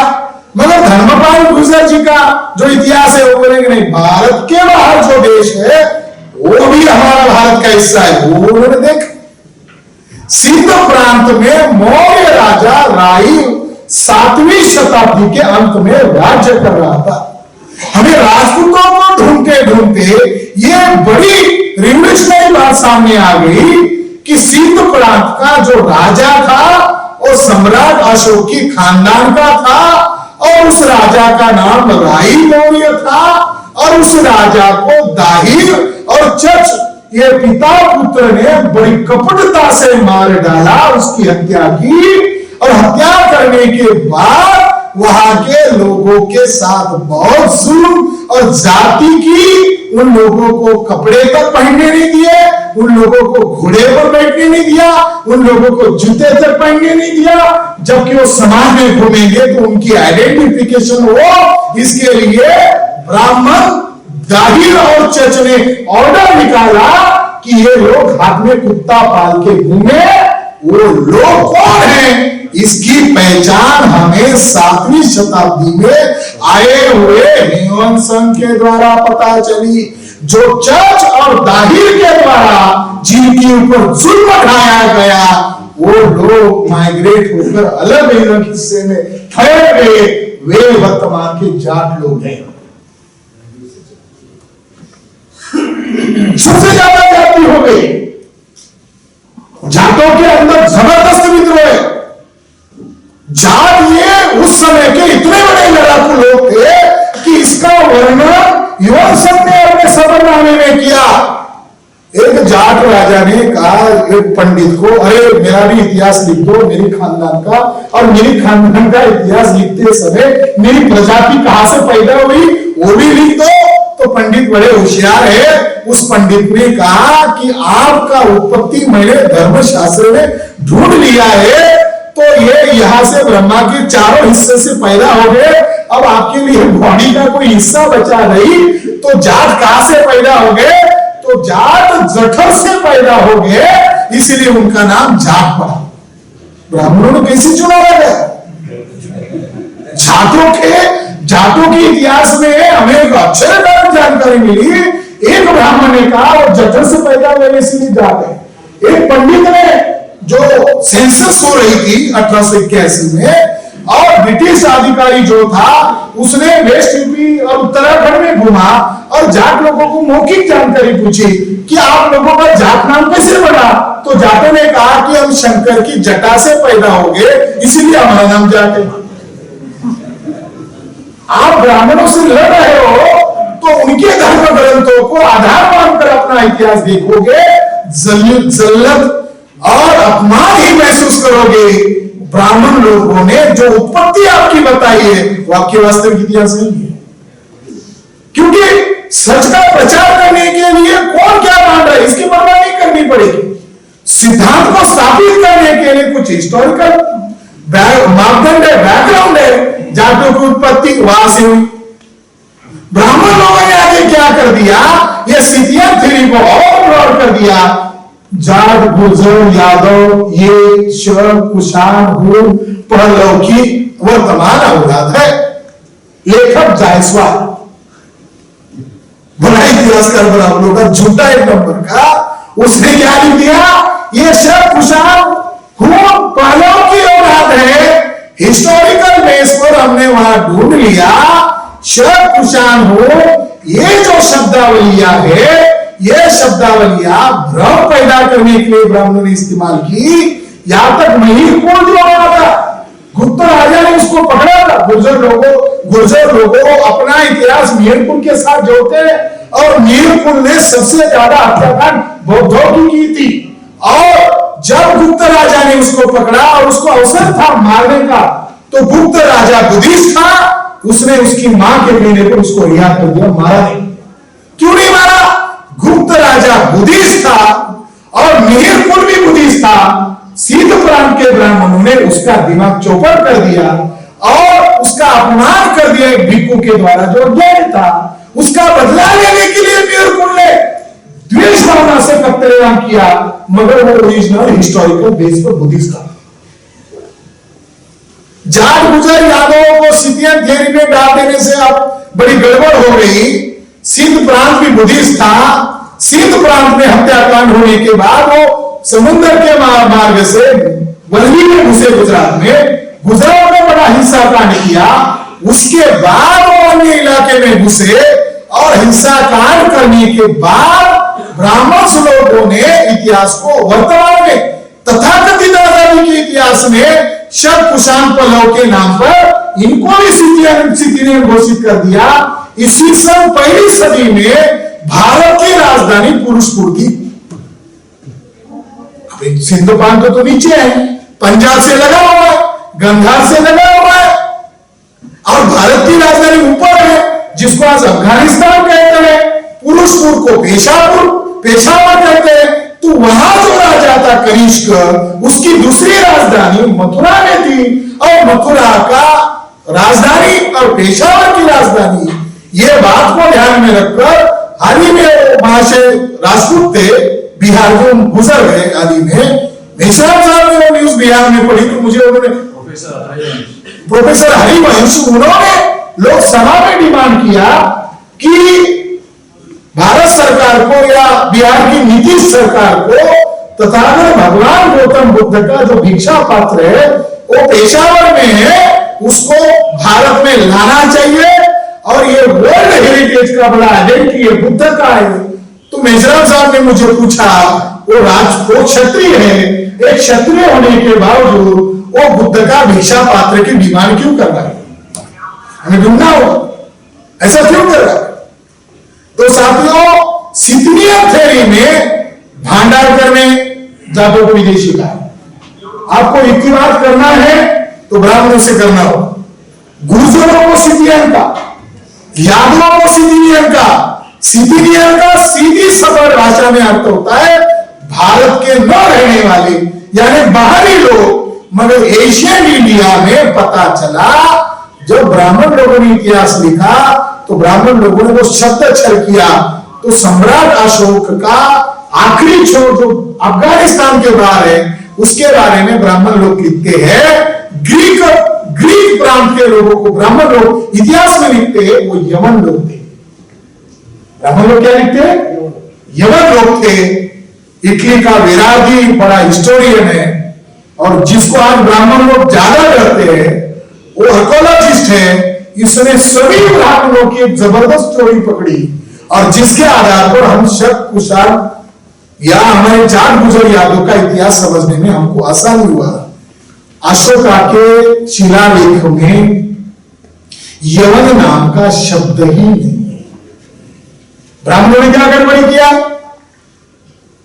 मगर धर्मपाल गुर्जर जी का जो इतिहास है वो बोलेंगे नहीं, भारत के बाहर जो देश है वो भी हमारा भारत का हिस्सा है, वो उन्होंने देखा। सिंध प्रांत में मौर्य राजा राई 7वीं शताब्दी के अंत में राज्य कर रहा था। हमें राजपूतों को ढूंढते ढूंढते ये बड़ी रिवोल्यूशनरी बात सामने आ गई कि सिंध प्रांत का जो राजा था वो सम्राट अशोक की खानदान का था और उस राजा का नाम राई मौर्य था और उस राजा को दाहिर और चच ये पिता पुत्र ने बड़ी कपटता से मार डाला, उसकी हत्या की और हत्या करने के बाद वहां के लोगों के साथ बहुत जुल्म और जाति की, उन लोगों को कपड़े तक पहनने नहीं दिए, उन लोगों को घोड़े पर बैठने नहीं दिया, उन लोगों को जूते तक पहनने नहीं दिया, जबकि वो समाज में घूमेंगे तो उनकी आइडेंटिफिकेशन हो, इसके लिए ब्राह्मण दाहिर और चच ने ऑर्डर निकाला कि ये लोग हाथ में कुत्ता पाल के घूमे, वो लोग कौन हैं? इसकी पहचान हमें 7वीं शताब्दी में आए हुए ह्यूमन संघ के द्वारा पता चली, जो चर्च और दाहिर के द्वारा जिनके ऊपर जुल्म ढाया गया वो लोग माइग्रेट होकर अलग अलग हिस्से में फैल गए, वे वर्तमान के जाट लोग हैं। सबसे ज्यादा जाति हो गई, जाटों के अंदर जबरदस्त विद्रोह है। जाट ये उस समय के इतने बड़े लड़ाकू लोग थे कि इसका वर्णन युवन संघ ने अपने सफरनामे में किया। एक जाट राजा ने कहा एक पंडित को, अरे मेरा भी इतिहास लिख दो मेरी खानदान का, और मेरी खानदान का इतिहास लिखते समय मेरी प्रजाति कहां से पैदा हुई वो भी लिख दो। तो पंडित बड़े होशियार है, उस पंडित ने कहा कि आपका उत्पत्ति मैंने धर्मशास्त्र में ढूंढ लिया है, तो ये यहां से ब्रह्मा के चारों हिस्से से पैदा हो गए, अब आपके लिए बॉडी का कोई हिस्सा बचा नहीं, तो जाट कहां से पैदा हो गए? तो जाट जठर से पैदा हो गए, इसलिए उनका नाम जाट पड़ा। ब्राह्मणों ने कैसे चुना गया? जाटों के इतिहास में हमें एक आश्चर्यकारक जानकारी मिली। एक ब्राह्मण ने कहा वो जठर से पैदा हुए इसलिए जाट है। एक पंडित ने, जो सेंसस हो रही थी 1881 में, और ब्रिटिश अधिकारी जो था उसने वेस्ट यूपी और उत्तराखंड में घुमा और जाट लोगों को मौखिक जानकारी पूछी कि आप लोगों का जाट नाम कैसे पड़ा? तो जाटों ने कहा कि हम शंकर की जटा से पैदा हो गए इसीलिए हमारा नाम जाट है। आप ब्राह्मणों से लड़ रहे हो तो उनके धर्म ग्रंथों को आधार मानकर अपना इतिहास देखोगे, जल्लत और अपमान ही महसूस करोगे। ब्राह्मण लोगों ने जो उत्पत्ति आपकी बताई है वो आपके वास्तविक इतिहास नहीं है, क्योंकि सच का प्रचार करने के लिए कौन क्या मान रहा है इसकी परवाह नहीं करनी पड़ेगी। सिद्धांत को स्थापित करने के लिए कुछ हिस्टोरिकल मापदंड है, बैकग्राउंड है, जाटों की उत्पत्ति वहां से हुई। ब्राह्मण लोगों ने आगे क्या कर दिया, ये सितियन थ्योरी को और ब्रॉड कर दिया। जाट, गुर्जर, यादव, ये शव, कुषाण, हुन, परलौकी वर्तमान औलाद है। लेखक जायसवाल, बड़ा इतिहासकार ब्राह्मणों का झूठा एक नंबर का, उसने क्या लिख दिया, ये शव, कुषाण, हुन, परलौकी औलाद है। हिस्टोरिकल बेस पर हमने वहां ढूंढ लिया, शव, कुषाण, हुन, ये जो शब्दावलियां है, ये शब्दावलियां भ्रम पैदा करने के लिए ब्राह्मणों ने इस्तेमाल की। यहां तक महीरपुर जो हुआ था, गुप्त राजा ने उसको पकड़ा था। गुर्जर लोगों अपना इतिहास मीरपुर के साथ जोड़ते हैं, और मीरपुर ने सबसे ज्यादा हत्याकांड बौद्धों की थी। और जब गुप्त राजा ने उसको पकड़ा और उसको अवसर था मारने का, तो गुप्त राजा बुद्धिस्ट था, उसने उसकी मां के कहने पर उसको रिहा कर दिया, मारा नहीं। क्यों नहीं मारा? गुप्त राजा बुद्धिस्ट था और मीरपुर भी बुद्धिस्ट था। सिद्ध प्रांत के ब्राह्मणों ने उसका दिमाग चौपट कर दिया और उसका अपमान कर दिया एक भिक्खु के द्वारा जो अज्ञानी था। उसका बदला लेने के लिए मीरपुर ने द्वेष भावना से कत्लेआम किया, मगर वो ओरिजिनल हिस्टोरिकल बेस पर बुद्धिस्ट था। जाट, गुर्जर, यादवों को सितियन थ्योरी में डाल देने से अब बड़ी गड़बड़ हो गई। सिंध प्रांत भी बुद्धिस्ट था। सिंध प्रांत में हत्याकांड होने के बाद वो समुद्र के मार्ग से वल्ली में घुसे, गुजरात में। गुजरात में बड़ा हिंसा कांड किया। उसके बाद वो अन्य इलाके में घुसे और हिंसा कांड करने के बाद ब्राह्मण लोगों ने इतिहास को वर्तमान में तथाकथित आजादी के इतिहास में शव, कुषाण, पल्लव के नाम पर इनको भी सितियन घोषित कर दिया। ईस्वी सन 1वीं सदी में भारत की राजधानी पुरुषपुर थी। अब सिंध प्रांत तो नीचे है, पंजाब से लगा हुआ है, गंगार से लगा हुआ है, और भारत की राजधानी ऊपर है, जिसको आज अफगानिस्तान कहते हैं। पुरुषपुर को पेशावर कहते हैं। तो वहां जो राजा था कनिष्क, उसकी दूसरी राजधानी मथुरा में थी, और मथुरा का राजधानी और पेशावर की राजधानी, ये बात को ध्यान में रखकर हाल ही में वहां से राजपूत थे, बिहार जो गुजर गए हाल ही में, मेश्राम साहब ने वो न्यूज बिहार में पढ़ी, तो मुझे उन्होंने प्रोफेसर हरिवंश, उन्होंने लोकसभा में डिमांड किया कि भारत सरकार को या बिहार की नीतीश सरकार को तथागत भगवान गौतम बुद्ध का जो भिक्षा पात्र है वो पेशावर में है, उसको भारत में लाना चाहिए, और ये वर्ल्ड हेरिटेज का बड़ा आइडेंटिटी है, बुद्ध का है। तो मेजराम साहब ने मुझे पूछा, वो क्षत्रिय है, एक क्षत्रिय होने के बावजूद वो बुद्ध का भिक्षा पात्र की डिमांड क्यों कर रहा है? हमें ढूंढना होगा, ऐसा क्यों कर रहा है? तो साथियों, सितियन थ्योरी में भांडारकर में जाटों को विदेशी का है। आपको इतिहास करना है तो ब्राह्मणों से करना हो, गुर्जरों को सितियन का, यादवों को सितियन का। सितियन का सीधी सरल भाषा में अर्थ होता है भारत के न रहने वाले, यानी बाहरी लोग। मगर एशियन इंडिया में पता चला, जब ब्राह्मण लोगों ने इतिहास लिखा तो ब्राह्मण लोगों ने वो शब्द छल किया। तो सम्राट अशोक का आखिरी छोर जो अफगानिस्तान के बाहर है, उसके बारे में ब्राह्मण लोग लिखते हैं। ग्रीक प्रांत के लोगों को ब्राह्मण लोग इतिहास में लिखते हैं, वो यमन लोग थे। ब्राह्मण लोग क्या लिखते हैं? यमन लोग थे। इटली का विरागी बड़ा हिस्टोरियन है, और जिसको आज ब्राह्मण लोग ज्यादा करते हैं, वो आर्कोलॉजिस्ट है। इसने सभी ब्राह्मणों की एक जबरदस्त स्टोरी पकड़ी, और जिसके आधार पर हम शक, कुषाण या हमारे जाट, गुर्जर, यादव का इतिहास समझने में हमको आसानी हुआ। अशोका के शिलालेख में यवन नाम का शब्द ही नहीं है। ब्राह्मणों ने क्या गड़बड़ी किया?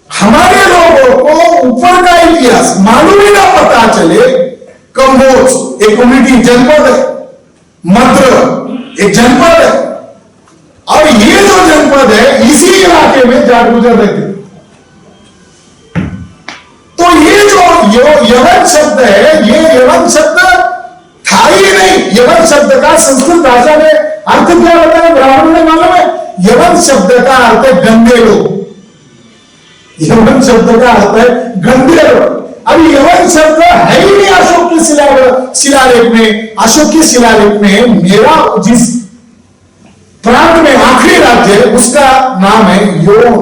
हमारे लोगों को ऊपर का इतिहास मालूम ही ना पता चले। कंबोज एक कम्युनिटी जनपद है, मद्र एक जनपद है, और ये जो जनपद है इसी इलाके में जाट गुर्जर रहते। तो ये जो यवन शब्द है, ये यवन शब्द था ही नहीं। यवन शब्द का संस्कृत भाषा में अर्थ क्या बताया ब्राह्मणों ने मालूम है? यवन शब्द का अर्थ है गंदे लोग। यवन शब्द का अर्थ है गंदे लोग। अब यवन शब्द है ही नहीं अशोक के शिलालेख में। अशोक के शिलालेख में मेरा जिस प्रांत में आखिरी राज्य है उसका नाम है योन।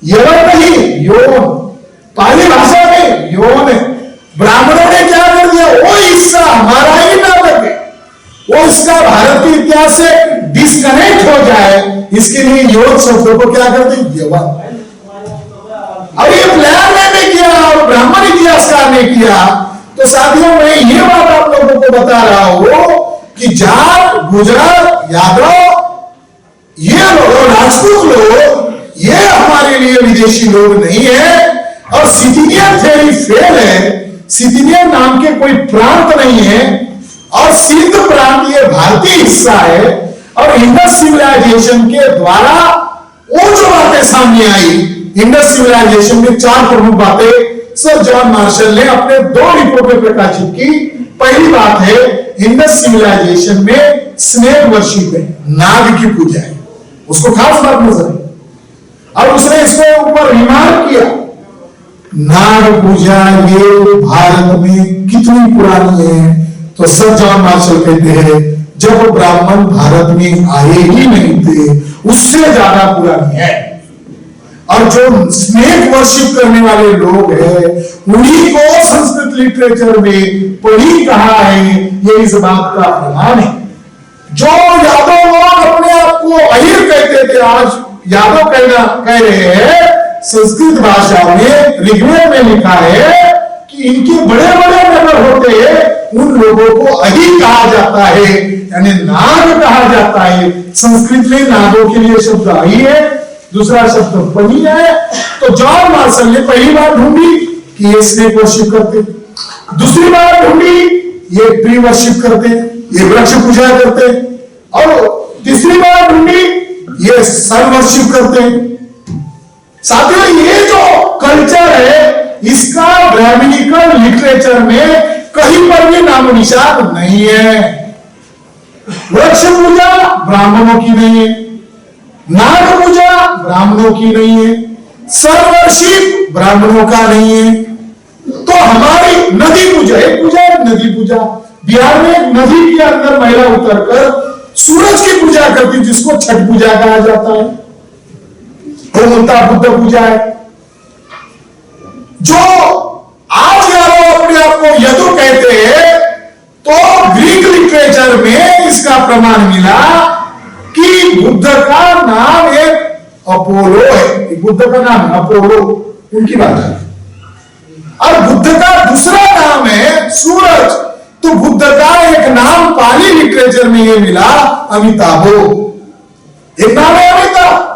यवन नहीं, योन। पाली भाषा में योन है। ब्राह्मणों ने क्या कर दिया, वो हिस्सा हमारा ही ना लगे, वो इसका भारत के इतिहास से डिस्कनेक्ट हो जाए, इसके लिए योग शब्दों को क्या करते, यवन। अब ये प्लान मैंने किया और ब्राह्मण इतिहासकार ने किया। तो साथियों मैं ये बात आप लोगों को बता रहा हूं कि जाट, गुजरात, यादव, ये लोग, राजपूत लोग, ये हमारे लिए विदेशी लोग नहीं है। और सिथिनियन थ्योरी फेल है। सिथिनियन नाम के कोई प्रांत नहीं है और सिंध प्रांत ये भारतीय हिस्सा है। और इंडस सिविलाइजेशन के द्वारा वो जो बातें सामने आई, इंडस सिविलाइजेशन में 4 प्रमुख बातें सर जॉन मार्शल ने अपने 2 रिपोर्ट में प्रकाशित की। पहली बात है, इंडस सिविलाइजेशन में स्नेक वर्शिप है, नाग की पूजा है, उसको खास बात नजर आई। और उसने इसके ऊपर रिमार्क किया, नाग पूजा ये भारत में कितनी पुरानी है। तो सर जॉन मार्शल कहते हैं जब ब्राह्मण भारत में आए ही नहीं थे उससे ज्यादा पुरानी है। और जो स्नेक वर्शिप करने वाले लोग हैं उन्हीं को संस्कृत लिटरेचर में पढ़ी कहा है, ये इस बात का प्रमाण है। जो यादव लोग अपने आप को अहिर कहते थे, आज यादव कह रहे हैं। संस्कृत भाषा में ऋग्वेद में लिखा है कि इनके बड़े बड़े नगर होते हैं, उन लोगों को अहिर कहा जाता है, यानी नाग कहा जाता है। संस्कृत में नागों के लिए शब्द अहि है, दूसरा शब्द पनी है। तो जॉन मार्शल ने पहली बार ढूंढी कि ये स्नेक वर्शिप करते, दूसरी बार ढूंढी ये ट्री वर्शिप करते, ये वृक्ष पूजा करते, और तीसरी बार ढूंढी ये सन वर्शिप करते। साथियों ये जो कल्चर है इसका ब्राह्मणिकल लिटरेचर में कहीं पर भी नामो निशान नहीं है। वृक्ष पूजा ब्राह्मणों की नहीं है, नाग पूजा ब्राह्मणों की नहीं है, सर्वशिप ब्राह्मणों का नहीं है। तो हमारी नदी पूजा, एक पूजा है नदी पूजा। बिहार में एक नदी के अंदर महिला उतरकर सूरज की पूजा करती जिसको छठ पूजा कहा जाता है, वो मुल्ता बुद्ध पूजा है। जो आज यादव अपने आप को यदु कहते हैं, तो ग्रीक लिटरेचर में इसका प्रमाण मिला कि बुद्ध का नाम एक अपोलो है। बुद्ध का नाम अपोलो, उनकी बात है। और बुद्ध का दूसरा नाम है सूरज। तो बुद्ध का एक नाम पाली लिटरेचर में ये मिला, अमिताभो। एक नाम है अमिताभ।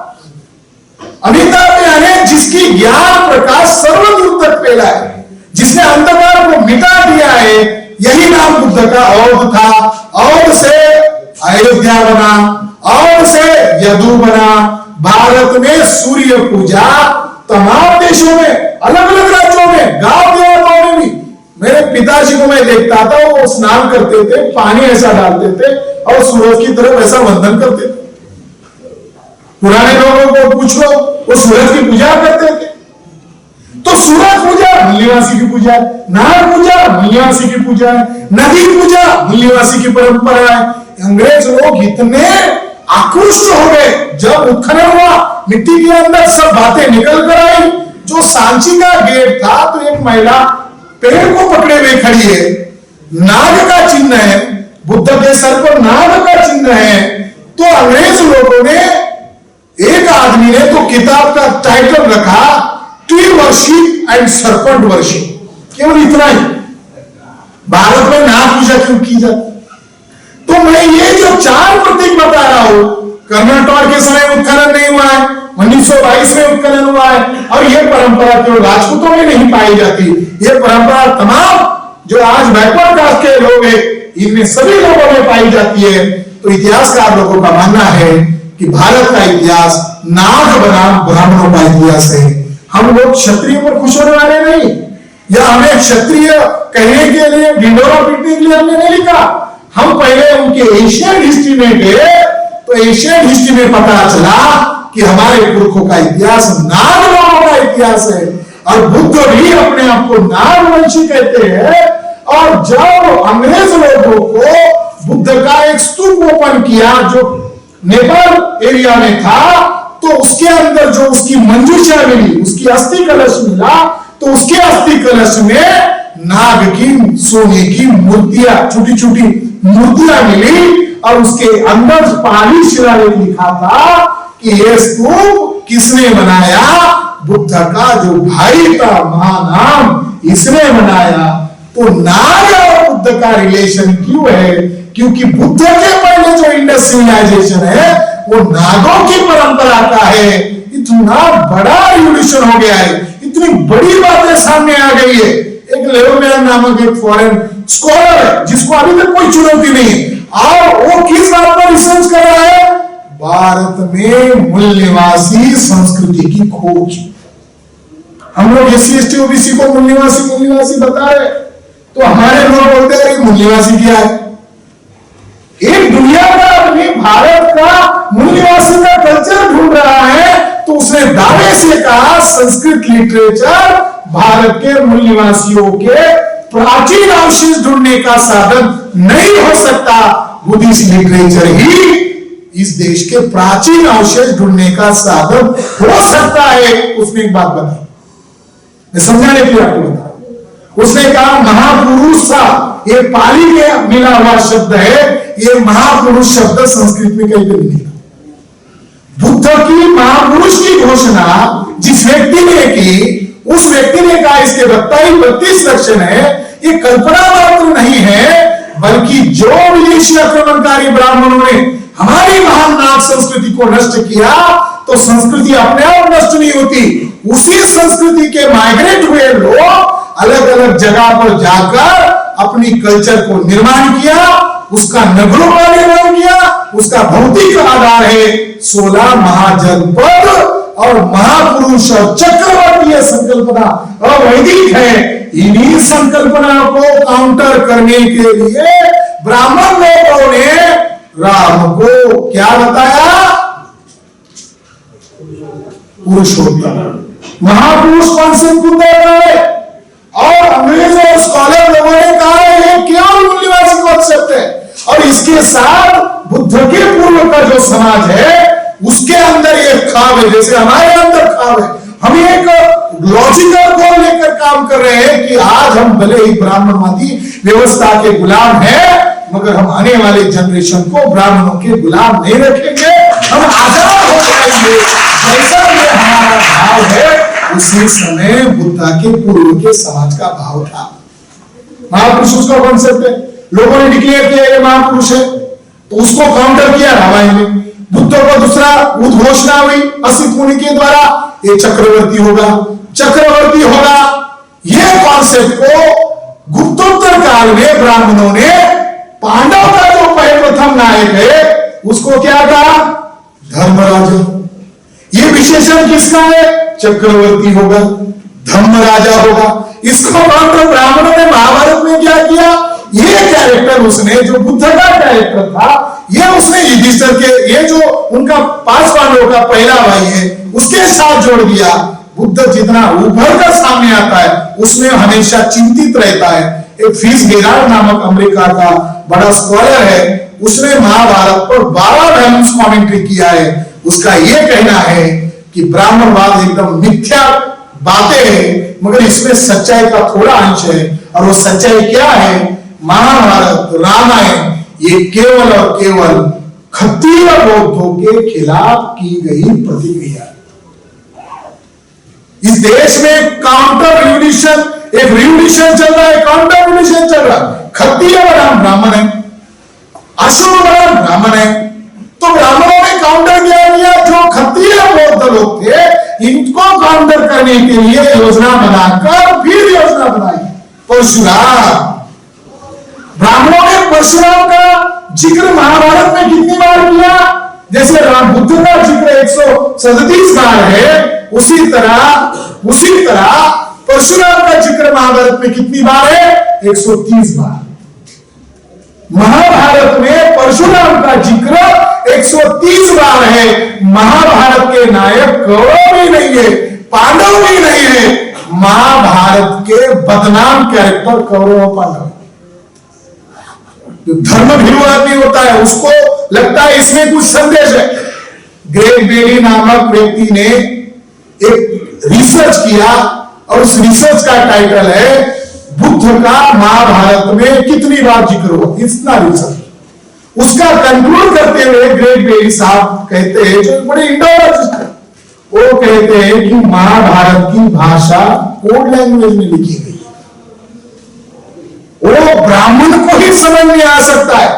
अमिताभ यानी जिसकी ज्ञान प्रकाश सर्वदूर तक फैला है, जिसने अंधकार को मिटा दिया है, यही नाम बुद्ध का औध था। औध से अयोध्या बना, औध से यदु बना। भारत में सूर्य पूजा तमाम देशों में, अलग अलग राज्यों में, गांव देहातों में भी। मेरे पिताजी को मैं देखता था, वो स्नान करते थे, पानी ऐसा डालते थे और सूरज की तरफ ऐसा वंदन करते थे। पुराने लोगों को पूछ लो, वो सूरज की पूजा करते थे। तो सूरज पूजा मूल्यवासी की पूजा है, नाग पूजा मूल्यवासी की पूजा है, नदी पूजा मूल्यवासी की परंपरा है। अंग्रेज लोग इतने आक्रुष्ट हो गए जब उत्खनन हुआ, मिट्टी के अंदर सब बातें निकल कर आई। जो सांची का गेट था, तो एक महिला पेड़ को पकड़े हुए खड़ी है, नाग का चिन्ह है, बुद्ध के सर पर नाग का चिन्ह है। तो अंग्रेज लोगों ने, एक आदमी ने तो किताब का टाइटल रखा tree worship and serpent worship, केवल इतना ही। भारत में नाग पूजा क्यों की जाती? तो मैं ये जो 4 प्रतीक बता रहा हूं, कर्नाटक के समय उत्खनन नहीं हुआ है, 1922 में उत्खनन हुआ है। और यह परंपरा केवल राजपूतों में नहीं पाई जाती, यह परंपरा तमाम जो आज बैकवर्ड कास्ट के लोग हैं इनमें सभी लोगों में पाई जाती है। तो इतिहासकार लोगों का मानना है कि भारत का इतिहास नाग बनाम ब्राह्मणों का इतिहास है। हम लोग क्षत्रिय पर खुश होने वाले नहीं, या हमें क्षत्रिय कहने के लिए ढिंडोरा पीटने के लिए हमने नहीं लिखा। हम पहले उनके एशियन हिस्ट्री में गए तो एशियन हिस्ट्री में पता चला कि हमारे पुरखों का इतिहास नाग लोगों का इतिहास है, और बुद्ध भी अपने आप को नागवंशी कहते हैं। और जब अंग्रेज लोगों को बुद्ध का एक स्तूप ओपन किया जो नेपाल एरिया में था, तो उसके अंदर जो उसकी मंजूषा मिली, उसकी अस्थि कलश मिला, तो उसके अस्थि कलश में नाग की सोने की मूर्तियां, छोटी छोटी मूर्तियां मिली, और उसके अंदर पाली शिलालेख लिखा था कि यह स्तूप किसने बनाया? बुद्ध का जो भाई था महानाम, इसने बनाया। तो नाग और बुद्ध का रिलेशन क्यों है? क्योंकि बुद्ध के पहले जो इंडस सिविलाइजेशन है वो नागों की परंपरा का है। इतना बड़ा रिवॉल्यूशन हो गया है, इतनी बड़ी बातें सामने आ गई है। एक लेओमेयर नामक एक फॉरेन स्कॉलर है जिसको अभी तक कोई चुनौती नहीं है, और वो किस बात पर रिसर्च कर रहा है? भारत में मूल निवासी संस्कृति की खोज। हम लोग एससी एसटी ओबीसी को मूल निवासी बता रहे, तो हमारे लोग बोलते हैं मूल निवासी क्या है? एक दुनिया का आदमी भारत का मूल निवासी का कल्चर ढूंढ रहा है, तो उसने दावे से कहा संस्कृत लिटरेचर भारत के मूल निवासियों के प्राचीन अवशेष ढूंढने का साधन नहीं हो सकता, बुद्धिस्ट लिटरेचर ही इस देश के प्राचीन अवशेष ढूंढने का साधन हो सकता है। उसने एक बात बताई, मैं समझाने के लिए आपको बता रहा हूं। उसने कहा महापुरुष सा, ये पाली में मिला हुआ शब्द है, ये महापुरुष शब्द संस्कृत में कहीं भी नहीं। बुद्ध की महापुरुष की घोषणा जिस व्यक्ति ने की, उस व्यक्ति ने कहा इसके 32 लक्षण है, ये कल्पना मात्र नहीं है, बल्कि जो विदेशी आक्रमणकारी ब्राह्मणों ने हमारी महान नाग संस्कृति को नष्ट किया, तो संस्कृति अपने आप नष्ट नहीं होती। उसी संस्कृति के माइग्रेट हुए लोग अलग अलग जगह पर जाकर अपनी कल्चर को निर्माण किया, उसका नगरों का निर्माण किया। उसका भौतिक आधार है 16 महाजनपद और महापुरुष और चक्रवर्तीय संकल्पना अवैधिक है। इन्हीं संकल्पना को काउंटर करने के लिए ब्राह्मण लोगों ने राम को क्या बताया? पुरुषोत्तम। महापुरुष कौन से बुद्ध है? और अंग्रेज और स्कॉलर लोगों ने कहा है केवल मूल्यवासी कॉन्सेप्ट है, और इसके साथ बुद्ध के पूर्व का जो समाज है उसके अंदर ये खाव है, जैसे हमारे अंदर खाव है। हम एक लॉजिकल गोल लेकर काम कर रहे हैं कि आज हम भले ही ब्राह्मणवादी व्यवस्था के गुलाम हैं, मगर हम आने वाले जनरेशन को ब्राह्मणों के गुलाम नहीं रखेंगे, हम आजाद हो जाएंगे। जैसा ये हमारा भाव है, उसी समय बुद्ध के पूर्व के समाज का भाव था। महापुरुष उसका कॉन्सेप्ट है, लोगों ने डिक्लेयर किया ये महापुरुष है, तो उसको काउंटर किया रामायण में। बुद्ध को दूसरा उद्घोषणा हुई असित मुनि के द्वारा, ये चक्रवर्ती होगा, चक्रवर्ती होगा। ये कॉन्सेप्ट को गुप्तोत्तर काल में ब्राह्मणों ने पांडव का जो प्रथम नायक है उसको क्या कहा? धर्मराजा। ये विशेषण किसका है? चक्रवर्ती होगा, धर्मराजा होगा। इसको काउंटर ब्राह्मणों ने महाभारत में क्या किया? ये कैरेक्टर उसने जो बुद्ध का कैरेक्टर था, ये उसने युधिष्ठिर के, ये जो उनका 5 पांडवों का पहला भाई है, उसके साथ जोड़ दिया। बुद्ध जितना उभर कर सामने आता है उसमें हमेशा चिंतित रहता है। एक फीस गेरार्ड नामक अमेरिका का बड़ा स्कॉलर है, उसने महाभारत पर 12 वॉल्यूम्स कमेंट्री किया है। उसका यह कहना है कि ब्राह्मणवाद एकदम मिथ्या बातें हैं, मगर इसमें सच्चाई का थोड़ा अंश है। और वो सच्चाई क्या है? महाभारत, रामायण ये केवल और केवल क्षत्रिय बौद्धों के खिलाफ की गई प्रतिक्रिया। इस देश में काउंटर रिवॉल्यूशन, एक रिवॉल्यूशन चल रहा है, काउंटर रिवॉल्यूशन चल रहा है। क्षत्रिय बनाम ब्राह्मण है, अशुभ बनाम ब्राह्मण है, तो ब्राह्मणों ने काउंटर किया। जो क्षत्रिय बौद्ध लोग थे, इनको काउंटर करने के लिए योजना बनाकर फिर योजना बनाई परशुराम। ब्राह्मणों ने परशुराम का जिक्र महाभारत में कितनी बार किया? जैसे राम बुद्ध का जिक्र 137 बार है, उसी तरह परशुराम का जिक्र महाभारत में कितनी बार है? 130 बार। महाभारत में परशुराम का जिक्र 130 बार है। महाभारत के नायक कौरव भी नहीं है, पांडव भी नहीं है। महाभारत के बदनाम कैरेक्टर कौरव और पांडव। जो धर्म भीरू आदमी होता है उसको लगता है इसमें कुछ संदेश है। ग्रेग बेरी नामक व्यक्ति ने एक रिसर्च किया और उस रिसर्च का टाइटल है बुद्ध का महाभारत में कितनी बार जिक्र हुआ, इतना रिसर्च। उसका कंक्लूड करते हुए ग्रेग बेरी साहब कहते हैं, जो बड़े इंडोलॉजिस्ट है, वो कहते हैं कि महाभारत की भाषा कोड लैंग्वेज में लिखी गई है, वो ब्राह्मण को ही समझ में आ सकता है,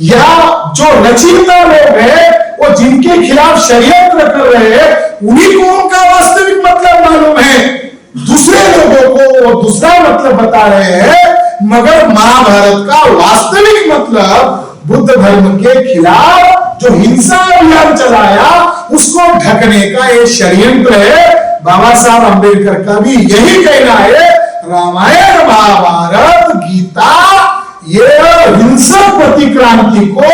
या जो रचयिता लोग हैं वो जिनके खिलाफ षड्यंत्र कर रहे हैं उन्हीं को उनका वास्तविक मतलब मालूम है। दूसरे लोगों को वो दूसरा मतलब बता रहे हैं, मगर महाभारत का वास्तविक मतलब बुद्ध धर्म के खिलाफ जो हिंसा अभियान चलाया उसको ढकने का ये षड्यंत्र है। बाबा साहब अंबेडकर का भी यही कहना है, रामायण महाभारत गीता ये हिंसक प्रतिक्रांति को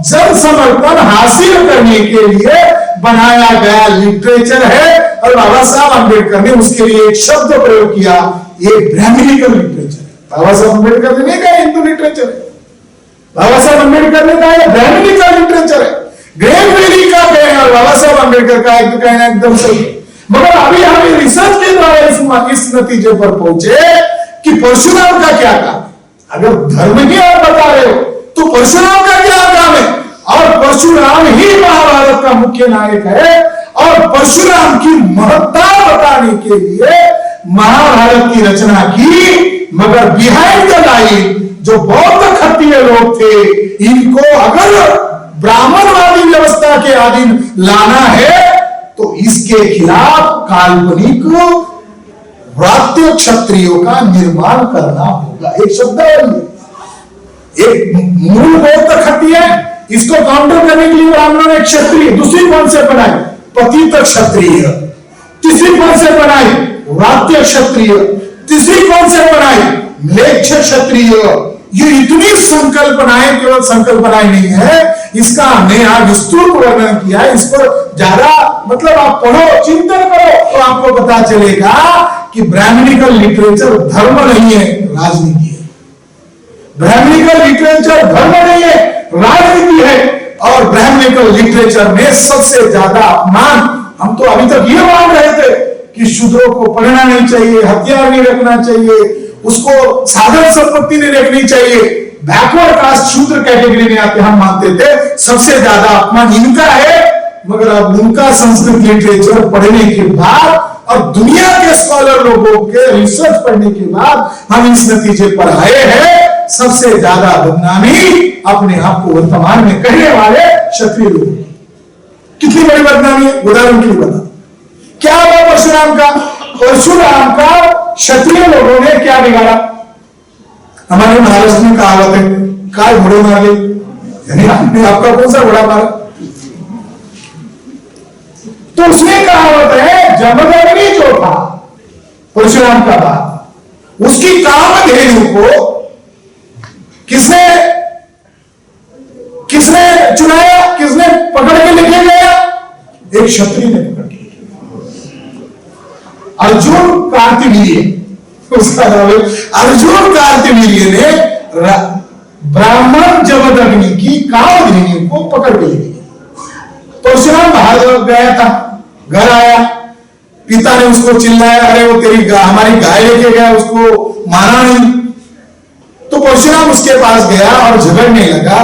जन समर्थन हासिल करने के लिए बनाया गया लिटरेचर है। और बाबा साहब अंबेडकर ने उसके लिए एक शब्द प्रयोग किया, ये ब्राह्मणिकल लिटरेचर है। बाबा साहब अंबेडकर ने नहीं कहा हिंदू लिटरेचर है, बाबा साहब अंबेडकर ने कहा ब्राह्मणिकल लिटरेचर है। ग्रेग बेरी का कहना और बाबा साहब अंबेडकर का एक कहना एकदम सही। मगर अभी हम रिसर्च के द्वारा इस नतीजे पर पहुंचे कि परशुराम का क्या काम है। अगर धर्म ही आप बता रहे हो तो परशुराम का क्या काम है, और परशुराम ही महाभारत का मुख्य नायक है। और परशुराम की महत्ता बताने के लिए महाभारत की रचना की, मगर बिहाइंड द लाइन जो बौद्ध क्षत्रिय लोग थे, इनको अगर ब्राह्मणवादी व्यवस्था के अधीन लाना है तो इसके खिलाफ काल्पनिक व्रात्य क्षत्रियों का निर्माण करना होगा। एक शब्दावली, एक मूल बौद्ध क्षत्रिय, इसको काउंटर करने के लिए ब्राह्मणों ने क्षत्रिय दूसरी कौन से बनाई, पतित क्षत्रिय, तीसरी कौन से बनाई, व्रात्य क्षत्रिय, तीसरी कौन से बनाई, म्लेच्छ क्षत्रिय। ये इतनी संकल्पनाएं केवल संकल्पनाएं नहीं है, इसका हमने यहाँ विस्तृत वर्णन किया है। इस पर ज्यादा मतलब आप पढ़ो, चिंतन करो तो आपको पता चलेगा कि ब्राह्मणिकल लिटरेचर धर्म नहीं है, राजनीति है। ब्राह्मणिकल लिटरेचर धर्म नहीं है, राजनीति है। और ब्राह्मणिकल लिटरेचर में सबसे ज्यादा अपमान, हम तो अभी तक ये मान रहे थे कि शूद्रों को पढ़ना नहीं चाहिए, हथियार नहीं रखना चाहिए, उसको साधन संपत्ति नहीं रखनी चाहिए, बैकवर्ड कास्ट शूद्र कैटेगरी में आते हम मानते थे सबसे ज्यादा अपमान इनका है। मगर अब उनका संस्कृत लिटरेचर पढ़ने के बाद और दुनिया के स्कॉलर लोगों के रिसर्च पढ़ने के बाद हम इस नतीजे पर आए हैं, सबसे ज्यादा बदनामी अपने आप को वर्तमान में कहने वाले क्षत्रिय लोगों की। कितनी बड़ी बदनामी है, उदाहरण के लिए बता क्या हुआ परशुराम का। परशुराम का क्षत्रिय लोगों ने क्या बिगाड़ा, हमारे महाराष्ट्र में कहावत है, काय घोड़े मार गए, यानी आपने आपका कौन सा घोड़ा मारा। तो उसमें कहावत है, जमदग्नि जो था परशुराम का बाप, उसकी कामधेनु को किसने चुनाया, किसने पकड़ के लेके गया, एक क्षत्रिय ने पकड़ के। अर्जुन कार्तिवीर्य, उसका नाम है अर्जुन कार्तिवीर्य ने ब्राह्मण जमदग्नि की कामधेनु को पकड़ के ले गया। परशुराम बाहर गया था, घर आया, पिता ने उसको चिल्लाया, अरे वो तेरी हमारी गाय लेके गया, उसको मारा नहीं। तो परशुराम उसके पास गया और झगड़ने लगा।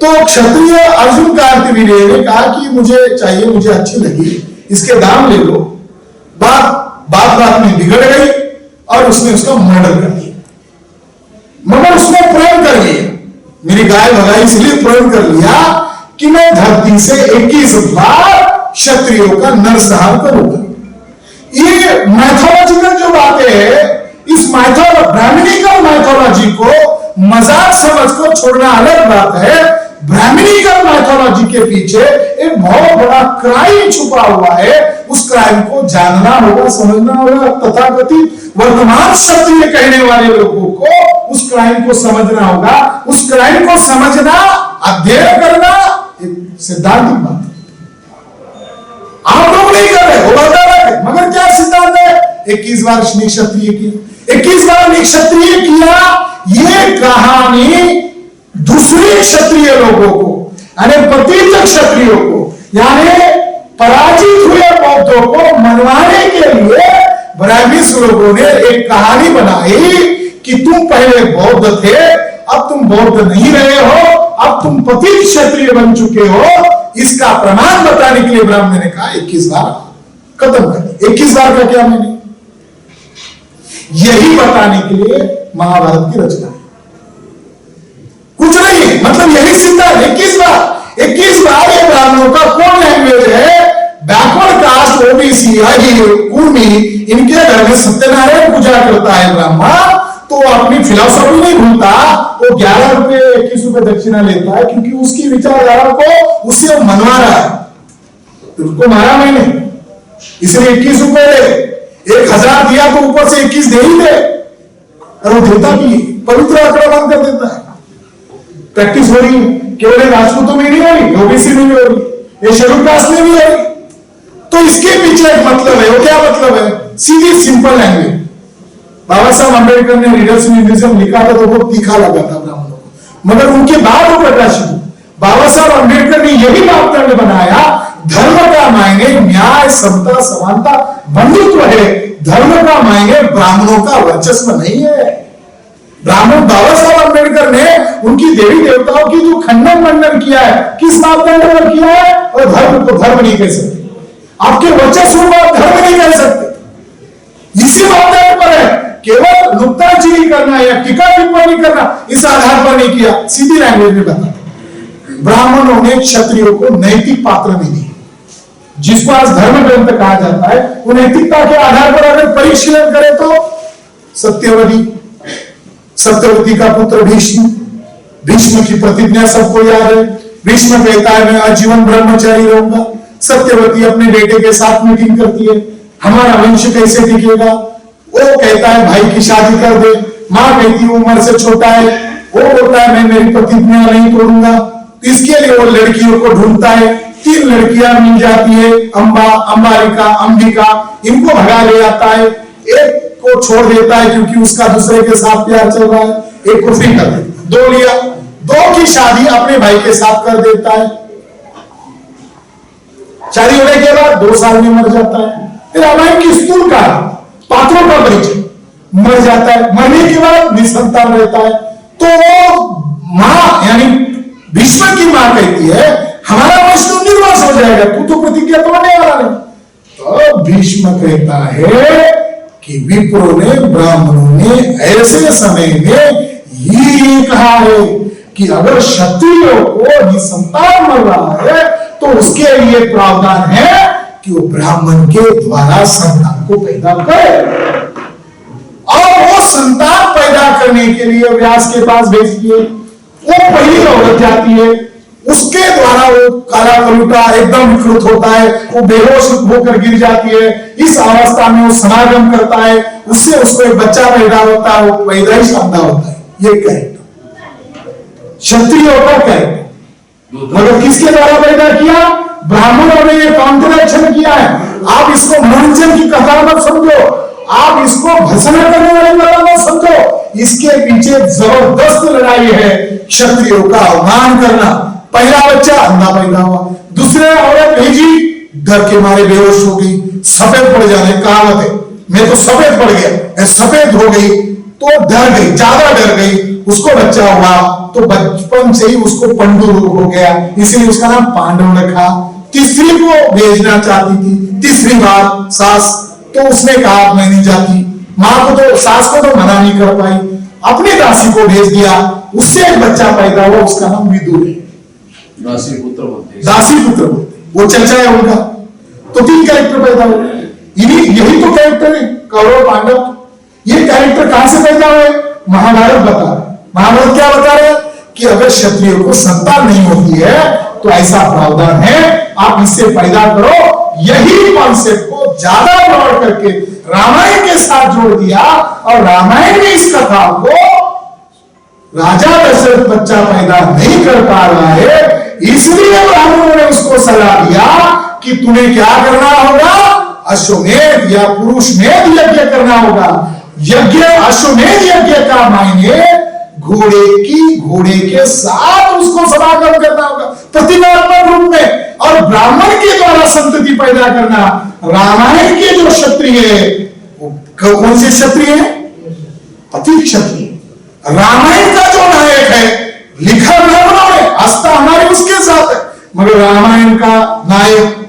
तो क्षत्रिय अर्जुन कार्तिवीर्य ने कहा कि मुझे चाहिए, मुझे अच्छी लगी, इसके दाम ले लो। बात में बिगड़ गई और उसने उसका मर्डर कर दिया। मगर उसने प्रण कर लिया, मेरी गाय भगाई इसलिए प्रण कर लिया कि मैं धरती से 21 बार क्षत्रियों का नरसंहार करूंगा। ये मैथोलॉजिकल जो बातें है, इस ब्राह्मणिकल मैथोलॉजी को मजाक समझकर छोड़ना अलग बात है। ब्राह्मणिकल मैथोलॉजी के पीछे एक बहुत बड़ा क्राइम छुपा हुआ है, उस क्राइम को जानना होगा, समझना होगा। तथाकथित वर्तमान क्षत्रिय कहने वाले लोगों को उस क्राइम को समझना होगा। उस क्राइम को समझना, अध्ययन करना एक सिद्धांतिक बात है। आप लोग नहीं कर रहे, वो बता रहे, मगर क्या सिद्धांत है? 21 बार क्षत्रिय किया, 21 बार क्षत्रिय किया। ये कहानी दूसरे क्षत्रिय लोगों को, यानी पतित क्षत्रियों को, यानी पराजित हुए बौद्धों को मनवाने के लिए ब्राह्मण लोगों ने एक कहानी बनाई कि तुम पहले बौद्ध थे, अब तुम बौद्ध नहीं रहे हो, अब तुम पतित क्षत्रिय बन चुके हो। इसका प्रमाण बताने के लिए ब्राह्मण ने कहा 21 बार खत्म कर। 21 बार का क्या मैंने, यही बताने के लिए महाभारत की रचना है, कुछ नहीं। मतलब यही सिद्धांत 21 बार ये ब्राह्मणों का कोड लैंग्वेज है। बैकवर्ड कास्ट, ओबीसी, कुर्मी, इनके घर में सत्यनारायण पूजा करता है ब्राह्मण, तो अपनी फिलॉसफी नहीं भूलता। वो 11 रुपए 21 रुपए दक्षिणा लेता है, क्योंकि उसकी विचारधारा को उससे मनवा रहा है। तो उसको मारा मैंने, इसलिए 21 रुपए दे, 1000 दिया तो ऊपर से 21 दे ही दे। और वो देता भी, पवित्र आंकड़ा मान कर देता है। प्रैक्टिस हो रही है, केवल राजपूतों में नहीं हो रही, ओबीसी में भी हो रही, ये शेड्यूल कास्ट में भी हो रही। तो इसके पीछे एक मतलब है। वो क्या मतलब है? सीधी सिंपल लैंग्वेज। बाबा साहब अंबेडकर ने रीडर्स इन लिखा था तो बहुत तीखा लगा था ब्राह्मणों को, मगर उनके बाद वो प्रकाशित हुआ। बाबा साहब अंबेडकर ने यही मापदंड बनाया, धर्म का मायने न्याय, समता, समानता, बंधुत्व है। धर्म का मायने ब्राह्मणों का वर्चस्व नहीं है। ब्राह्मण, बाबा साहब अंबेडकर ने उनकी देवी देवताओं की जो खंडन मंडन किया है, किस मापदंड पर किया है? और धर्म को धर्म नहीं कह सकते, आपके वर्चस्व को आप धर्म नहीं कह सकते, इसी मापदंड पर है। केवल नुक्ताचीनी करना या टीका टिप्पणी करना इस आधार पर नहीं किया। सीधी लैंग्वेज में बता, ब्राह्मणों ने क्षत्रियों को नैतिक पात्र नहीं दी, जिसको आज धर्म ग्रंथ कहा जाता है। वो नैतिकता के आधार पर अगर परीक्षण करें तो सत्यवती का पुत्र भीष्म, भीष्म की प्रतिज्ञा सबको याद है। भीष्म कहता है मैं आजीवन ब्रह्मचारी रहूंगा। सत्यवती अपने बेटे के साथ मीटिंग करती है, हमारा वंश कैसे टिकेगा। वो कहता है भाई की शादी कर दे। मां कहती है उम्र से छोटा है। वो बोलता है मैं मेरी प्रतिज्ञा नहीं तोड़ूंगा। इसके लिए वो लड़कियों को ढूंढता है। 3 लड़कियां मिल जाती है, अंबालिका, अंबिका, इनको भगा ले आता है। एक को छोड़ देता है क्योंकि उसका दूसरे के साथ प्यार चल रहा है, एक को फ्री कर देता है। 2 लिया, 2 की शादी अपने भाई के साथ कर देता है। शादी होने के बाद 2 साल में मर जाता है। रामायण की स्थूल का पात्रों का परिचय, मर जाता है। मरने के बाद निसंतान रहता है। तो मां यानी भीष्म की मां कहती है हमारा वंश तो निर्वास हो जाएगा, तू तो प्रतिज्ञा तोड़ने वाला नहीं। तो भीष्म कहता है कि विप्रों ने, ब्राह्मणों ने ऐसे समय में ये कहा है कि अगर क्षत्रियों को निसंतान मर रहा है तो उसके लिए प्रावधान है कि वो ब्राह्मण के द्वारा संतान को पैदा करे। और वो संतान पैदा करने के लिए व्यास के पास भेज दिए। वो पहली औरत जाती है, उसके द्वारा वो काला कलूटा एकदम विकृत होता है, वो बेहोश होकर गिर जाती है। इस अवस्था में वो समागम करता है, उससे उसको एक बच्चा पैदा होता है, वो पैदाइश पैदा होता है। ये कैरेक्टर क्षत्रियों का कैरेक्टर, मगर किसके द्वारा पैदा किया? ब्राह्मणों ने ये कॉन्ट्रैक्शन किया है। आप इसको मनोरंजन की कथा मत समझो, आप इसको भसना करने वाली कथा मत समझो। इसके पीछे जबरदस्त लड़ाई है क्षत्रियों का अवमान करना। पहला बच्चा अंधा पैदा हुआ, दूसरे औरत भेजी, डर के मारे बेहोश हो गई, सफेद पड़ जाने कहावत है, मैं तो सफेद पड़ गया, सफेद हो गई तो डर गई, ज्यादा डर गई, उसको बच्चा हुआ तो बचपन से ही उसको पंडु रोग हो गया, इसलिए उसका नाम पांडव रखा। तीसरी को भेजना चाहती थी, तीसरी बार सास, तो उसने कहा मैं नहीं जाती। मां को तो, सास को तो मना नहीं कर पाई, अपनी दासी को भेज दिया, उससे एक बच्चा पैदा हुआ, उसका नाम विदुर है। दासी पुत्र बोलते, वो चर्चा है उनका। तो 3 कैरेक्टर पैदा हुए। यही तो कैरेक्टर है कौरव पांडव। ये कैरेक्टर कहां से पैदा हुए? महाभारत बता रहे। महाभारत क्या बता रहे कि अगर क्षत्रियों को संतान नहीं होती है तो ऐसा प्रावधान है, आप इससे पैदा करो। यही कॉन्सेप्ट को ज्यादा ब्रॉड करके रामायण के साथ जोड़ दिया और रामायण में इस कथा को राजा दशरथ बच्चा पैदा नहीं कर पा रहा है, इसलिए ब्राह्मणों ने उसको सलाह दिया कि तुम्हें क्या करना होगा, अश्वमेध या पुरुषमेध यज्ञ करना होगा। यज्ञ अश्वमेध यज्ञ का मायने घोड़े के साथ उसको समागम करना होगा प्रतीकात्मक रूप में, और ब्राह्मण के द्वारा संतति पैदा करना। रामायण के जो क्षत्रिय है वो कौन से क्षत्रिय है? पति क्षत्रिय। रामायण का जो नायक है लिखा ब्राह्मणों ने, आस्था हमारी उसके साथ है, मगर रामायण का नायक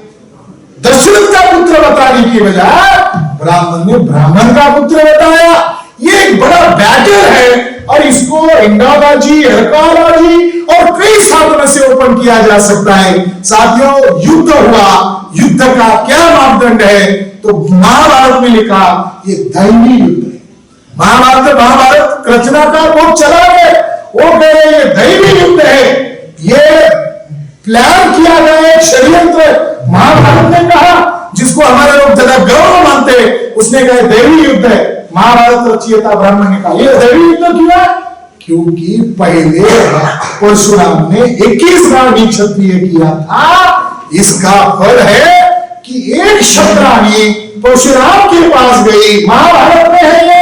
दशरथ का पुत्र बताने की बजाय ब्राह्मण ने ब्राह्मण का पुत्र बताया। ये एक बड़ा बैटल है और इसको इंदाबाजी, हरकाबाजी और कई साधनों से ओपन किया जा सकता है। साथियों, युद्ध हुआ, युद्ध का क्या मापदंड है? तो महाभारत में लिखा ये दैवी युद्ध है। महाभारत रचनाकार बहुत चला गए, वो कह रहे ये दैवी युद्ध है, ये प्लान किया गया एक षड्यंत्र। महाभारत ने कहा, जिसको हमारे लोग ज्यादा गौरव मानते, उसने कहा दैवी युद्ध है। महाभारत रचयिता ब्राह्मण ने कहा ये दैवी युद्ध क्यों है? क्योंकि पहले परशुराम ने 21 बार क्षत्रिय किया था। इसका फल है कि एक क्षत्राणी परशुराम के पास गई, महाभारत में है ये,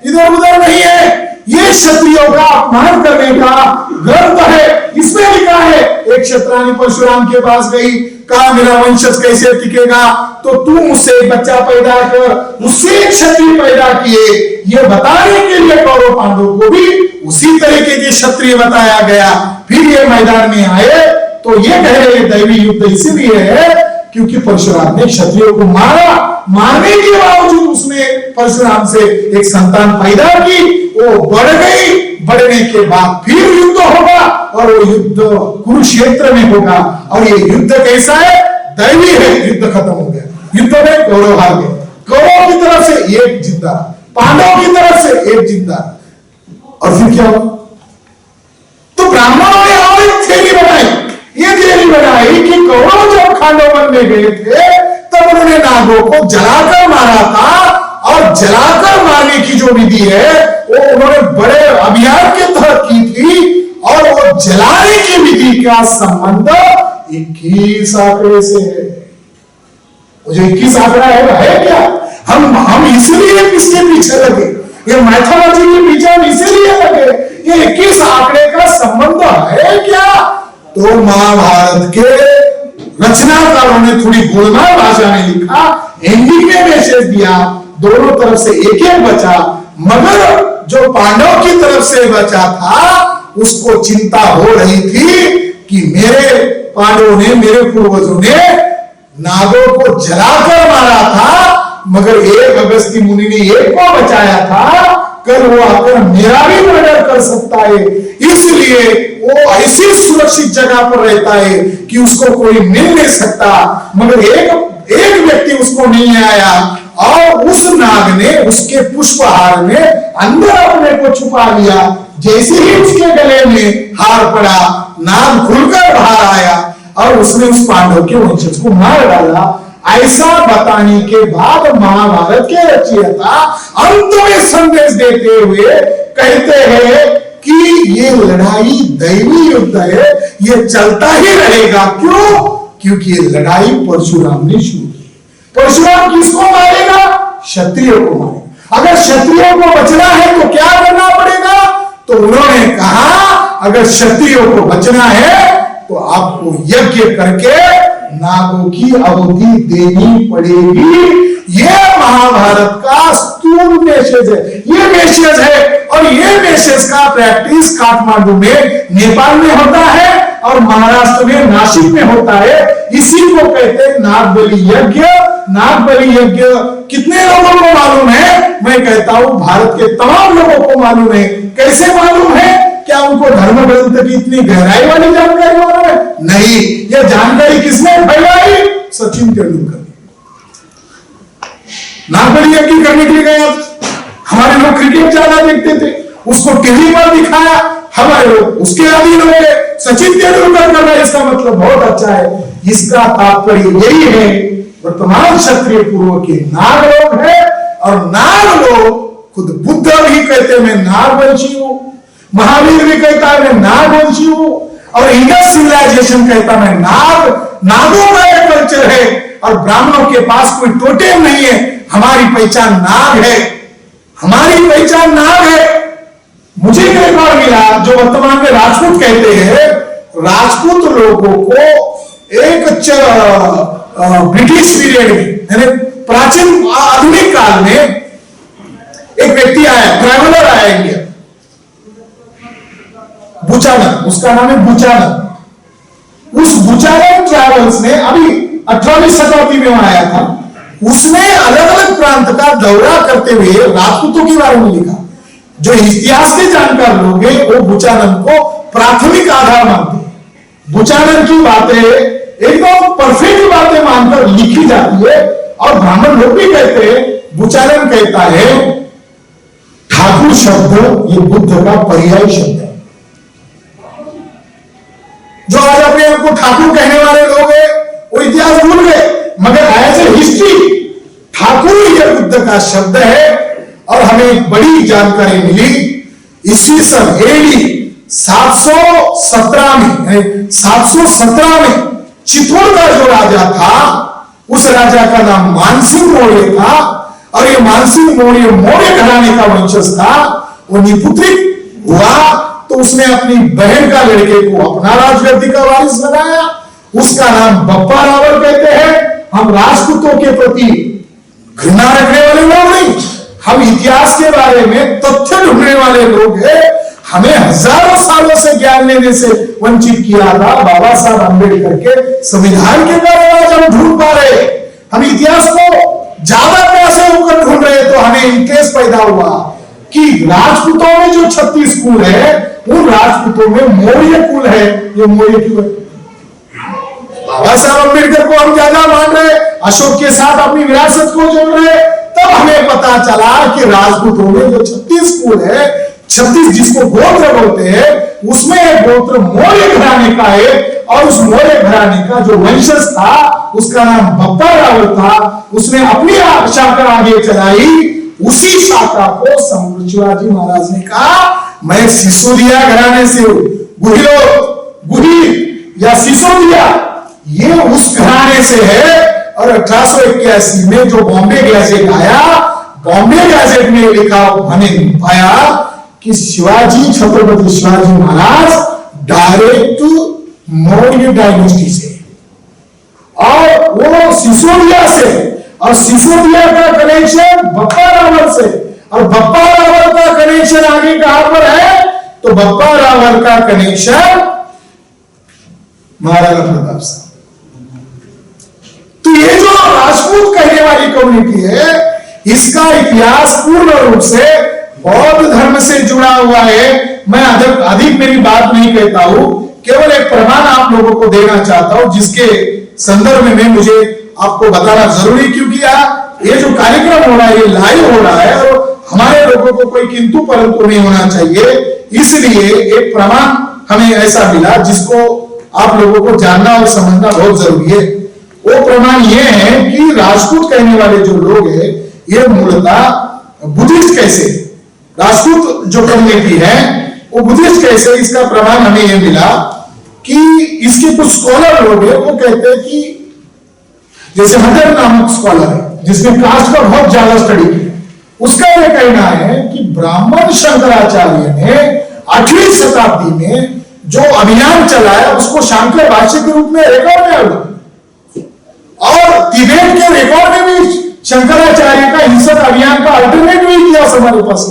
इधर उधर नहीं है, ये क्षत्रियों का अपमान करने का ग्रंथ है। इसमें लिखा है एक क्षत्राणी परशुराम के पास गई, कहा मेरा वंशज कैसे टिकेगा, तो तू मुझसे बच्चा पैदा कर, उससे क्षत्रिय पैदा किए। ये बताने के लिए कौरव पांडवों को भी उसी तरीके के क्षत्रिय बताया गया। फिर ये मैदान में आए तो ये कह रहे दैवी युद्ध इसीलिए है क्योंकि परशुराम ने क्षत्रियों को मारा, मारने के बावजूद उसने परशुराम से एक संतान पैदा की, वो बढ़ गई, बढ़ने के बाद फिर युद्ध होगा और वो युद्ध कुरुक्षेत्र में होगा। और ये युद्ध कैसा है? दैवी है। युद्ध खत्म हो गया, युद्ध में कौरव हार गए, कौरव की तरफ से एक जिंदा, पांडव की तरफ से एक जिंदा। और फिर क्या हुआ? तो ब्राह्मणों ने और एक थ्योरी बनाई, ये थ्योरी बनाई कि कौरव जब खांडव में गए थे तब उन्होंने नागों को जलाकर मारा था, और जलाकर मारने की जो विधि है वो उन्होंने बड़े अभियान के तहत की थी, और वो जलाने की विधि का संबंध 21 आंकड़े से है। वो जो 21 आंकड़ा है क्या? हम इसलिए इसके पीछे लगे, ये मैथोलॉजी के पीछे हम इसीलिए लगे, ये 21 आंकड़े का संबंध है क्या? तो महाभारत के रचनाकारों ने थोड़ी गोलमाल भाषा में लिखा, हिंदी में मैसेज दिया, दोनों तरफ से एक एक बचा, मगर जो पांडव की तरफ से बचा था उसको चिंता हो रही थी कि मेरे पांडवों ने, मेरे पूर्वजों ने नागों को जलाकर मारा था, मगर एक अगस्त्य मुनि ने एक को बचाया था, कल वो आकर मेरा भी मर्डर कर सकता है। इसलिए वो ऐसी सुरक्षित जगह पर रहता है कि उसको कोई मिल नहीं सकता। मगर एक व्यक्ति उसको नहीं आया और उस नाग ने उसके पुष्पहार में अंदर अपने को छुपा लिया। जैसे ही उसके गले में हार पड़ा, नाग खुलकर बाहर आया और उसने उस पांडव के वंशज को मार डाला। ऐसा बताने के बाद महाभारत के रचयिता अंत में संदेश देते हुए कहते हैं कि ये लड़ाई दैवी युद्ध है, ये चलता ही रहेगा। क्यों? क्योंकि ये लड़ाई परशुराम ने शुरू की। परशुराम किसको मारेगा? क्षत्रियों को मारेगा। अगर क्षत्रियों को बचना है तो क्या करना पड़ेगा? तो उन्होंने कहा अगर क्षत्रियों को बचना है तो आपको यज्ञ करके नागों की आहुति देनी पड़ेगी। यह महाभारत का स्थूल मैसेज है, ये मैसेज है। और ये मैसेज का प्रैक्टिस काठमांडू में, नेपाल में होता है और महाराष्ट्र में नासिक में होता है। इसी को कहते हैं नागबलि यज्ञ। नागबलि यज्ञ कितने लोगों को मालूम है? मैं कहता हूं भारत के तमाम लोगों को मालूम है। कैसे मालूम है? क्या उनको धर्म ग्रंथ की इतनी गहराई वाली जानकारी मालूम है? नहीं। यह जानकारी किसने फैलाई? सचिन तेंदुलकर। नागबलि यज्ञ करने के लिए गया, हमारे लोग क्रिकेट ज्यादा देखते थे, उसको टीवी पर दिखाया, हमारे लोग उसके अधीन हो गए। सचिन तेंदुलकर करना इसका मतलब बहुत अच्छा है। इसका तात्पर्य यही है वर्तमान क्षत्रिय पूर्व के नाग लोग है, और नाग लोग खुद बुद्ध भी कहते मैं नागवंशी हूं, महावीर भी कहता है मैं नागवंशी हूं, और इंडस सिविलाइजेशन कहता मैं नागों का एक कल्चर है, और ब्राह्मणों के पास कोई टोटेम नहीं है, हमारी पहचान नाग है, हमारी पहचान नाग है। मुझे एक रिकॉर्ड मिला जो वर्तमान में राजपूत कहते हैं, राजपूत लोगों को एक ब्रिटिश पीरियड में यानी प्राचीन आधुनिक काल में एक व्यक्ति आया, ट्रैवलर आया इंडिया, बुचानन, उसका नाम है बुचानन। उस बुचानन ट्रैवल्स ने अभी 18वीं शताब्दी में आया था, उसने अलग अलग प्रांत का दौरा करते हुए राजपूतों के बारे में लिखा। जो इतिहास के जानकार लोग हैं वो बुचानन को प्राथमिक आधार मानते हैं। बुचानन की बातें एकदम परफेक्ट बातें मानकर लिखी जाती है, और ब्राह्मण लोग भी कहते हैं, बुचानन कहता है ठाकुर शब्द ये बुद्ध का पर्याय शब्द है। जो आज अपने आपको ठाकुर कहने वाले लोग हैं वो इतिहास भूल गए, मगर एज ए हिस्ट्री ठाकुर ये बुद्ध का शब्द है। और हमें एक बड़ी जानकारी मिली, ईस्वी सन एडी 717 में चित्तौड़ का जो राजा था, उस राजा का नाम मानसिंह मौर्य था, और ये मानसिंह मौर्य घराने का वंशज था। वो निपुत्रिक हुआ तो उसने अपनी बहन का लड़के को अपना राजगद्दी का वारिस बनाया, उसका नाम बप्पा रावल कहते हैं। हम राजपूतों के प्रति घृणा रखने वाले लोग नहीं, हम इतिहास के बारे में तथ्य ढूंढने वाले लोग हैं। हमें हजारों सालों से ज्ञान लेने से वंचित किया था बाबा साहब अम्बेडकर के संविधान के कारण आज हम ढूंढ पा रहे। हम इतिहास को ज्यादा पैसे होकर ढूंढ रहे, तो हमें इंटरेस्ट पैदा हुआ कि राजपूतों में जो 36 कुल है, उन राजपूतों में मौर्य कुल है। ये मौर्य क्यों है? बाबा साहब अम्बेडकर को हम ज्यादा मान रहे, अशोक के साथ अपनी विरासत को जोड़ रहे, तब हमें पता चला कि राजपूतों में जो 36 कुल है, 36 जिसको गोत्र बोलते हैं, उसमें एक गोत्र मौर्य घराने का है, और उस मौर्य घराने का जो वंशज था उसका नाम बप्पा रावल था। उसने अपनी शाखा आगे चलाई, उसी शाखा को सम्राट शिवाजी महाराज ने कहा मैं सिसोदिया घराने से हूं, गुहिल या सिसोदिया ये उस घराने से है। और 1881 में जो बॉम्बे गैजेट आया, बॉम्बे गैजेट में लिखा हमें पाया कि शिवाजी, छत्रपति शिवाजी महाराज डायरेक्ट मौर्य डायनेस्टी से, और वो सिसोदिया से, और सिसोदिया का कनेक्शन बप्पा रावल से, और बप्पा रावल का कनेक्शन आगे कहां पर है? तो बप्पा रावल का कनेक्शन महाराणा प्रताप साहब। तो ये जो राजपूत कहने वाली कम्युनिटी है, इसका इतिहास पूर्ण रूप से बौद्ध धर्म से जुड़ा हुआ है। मैं अधिक मेरी बात नहीं कहता हूं, केवल एक प्रमाण आप लोगों को देना चाहता हूं, जिसके संदर्भ में मुझे आपको बताना जरूरी, क्योंकि ये जो कार्यक्रम हो रहा है ये लाइव हो रहा है, और हमारे लोगों को कोई किंतु परंतु नहीं होना चाहिए। इसलिए एक प्रमाण हमें ऐसा मिला जिसको आप लोगों को जानना और समझना बहुत जरूरी है। वो प्रमाण ये है कि राजपूत कहने वाले जो लोग हैं ये मूलतः बुद्धिस्ट कैसे, राजपूत जो कम्युनिटी है वो बुद्धिस्ट कैसे, इसका प्रमाण हमें ये मिला कि इसके कुछ स्कॉलर लोग हैं, वो कहते हैं कि जैसे हटर नामक स्कॉलर है जिसने कास्ट का बहुत ज्यादा स्टडी किया, उसका यह कहना है कि ब्राह्मण शंकराचार्य ने 8वीं शताब्दी में जो अभियान चलाया उसको शांकर भाष्य के रूप में रिकॉर्ड में आया, और तिब्बत के रिकॉर्ड में भी शंकराचार्य का हिंसक अभियान का अल्टरनेट भी किया हमारे पास।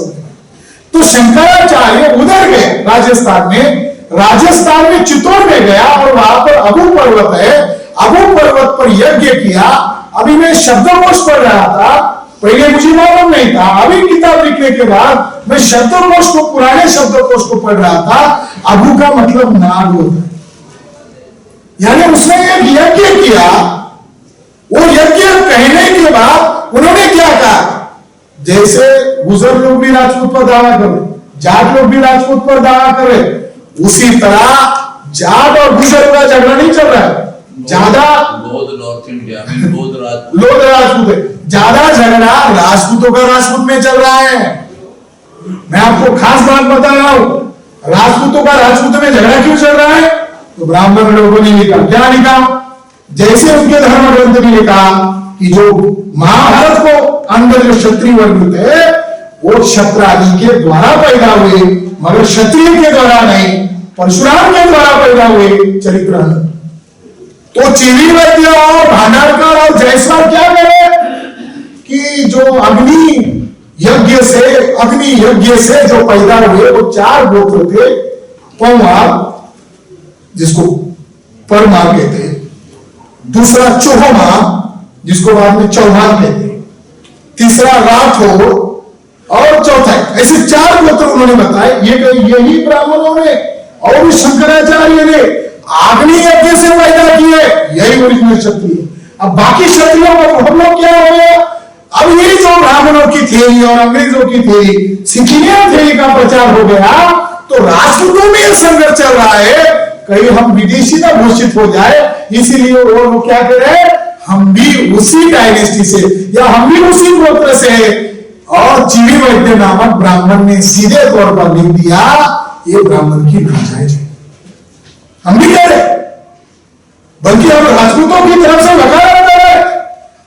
तो शंकराचार्य उधर गए राजस्थान में चित्तौड़ में गया, और वहां पर अबू पर्वत है, अबू पर्वत पर यज्ञ किया। अभी मैं शब्दकोश पढ़ रहा था, पहले मुझे मालूम नहीं था, अभी किताब लिखने के बाद मैं शब्दकोश को, पुराने शब्दकोश को पढ़ रहा था। अबू का मतलब नाग होता है, यानी उसने एक यज्ञ किया। वो यज्ञ कहने के बाद उन्होंने क्या कहा, जैसे गुजर लोग भी राजपूत पर दावा कर रहे, जाट लोग भी राजपूत पर दावा कर रहे, उसी तरह जाट और गुजर का झगड़ा नहीं चल रहा है, ज्यादा नॉर्थ इंडिया में लोध राजपूत है। ज्यादा झगड़ा राजपूतों का राजपूत में चल रहा है। मैं आपको खास बात बता रहा हूं, राजपूतों का राजपूत में झगड़ा क्यों चल रहा है? तो ब्राह्मण लोगों ने लिखा, क्या लिखा? जैसे उनके धर्म ग्रंथ में लिखा कि जो महाभारत को अंदर जो क्षत्रिय वर्ग थे वो क्षत्रादि के द्वारा पैदा हुए, मगर क्षत्रिय के द्वारा नहीं, परशुराम के द्वारा पैदा हुए चरित्र। तो चीनी वैद्य और भांडारकर और जायसवाल क्या करे कि जो अग्नि यज्ञ से जो पैदा हुए वो 4 गोत्र थे। पौमार, जिसको परमार कहते हैं, दूसरा चौहान, जिसको बाद में चौहान कहते हैं, तीसरा राठौर और चौथा, ऐसे 4 गोत्र उन्होंने बताए। यही ब्राह्मणों ने और शंकराचार्य ने अग्नि यज्ञ से पैदा किए, यही ओरिजिनल क्षत्रिय। अब बाकी क्षत्रियों को हम लोग क्या हो गया? अब ये जो ब्राह्मणों की थ्योरी और अंग्रेजों की थ्योरी, सिकिनियन थ्योरी का प्रचार हो गया, तो राजपूतों में यह संघर्ष चल रहा है कहीं हम विदेशी ना घोषित हो जाए। इसीलिए वो लोग क्या कर रहे हैं, हम भी उसी डायनेस्टी से या हम भी उसी गोत्र से। और चीनी वैद्य नामक ब्राह्मण ने सीधे तौर पर लिख दिया ये ब्राह्मण की नाजायज है। हम भी कह रहे, बल्कि हम राजपूतों की तरफ से वकालत कर रहे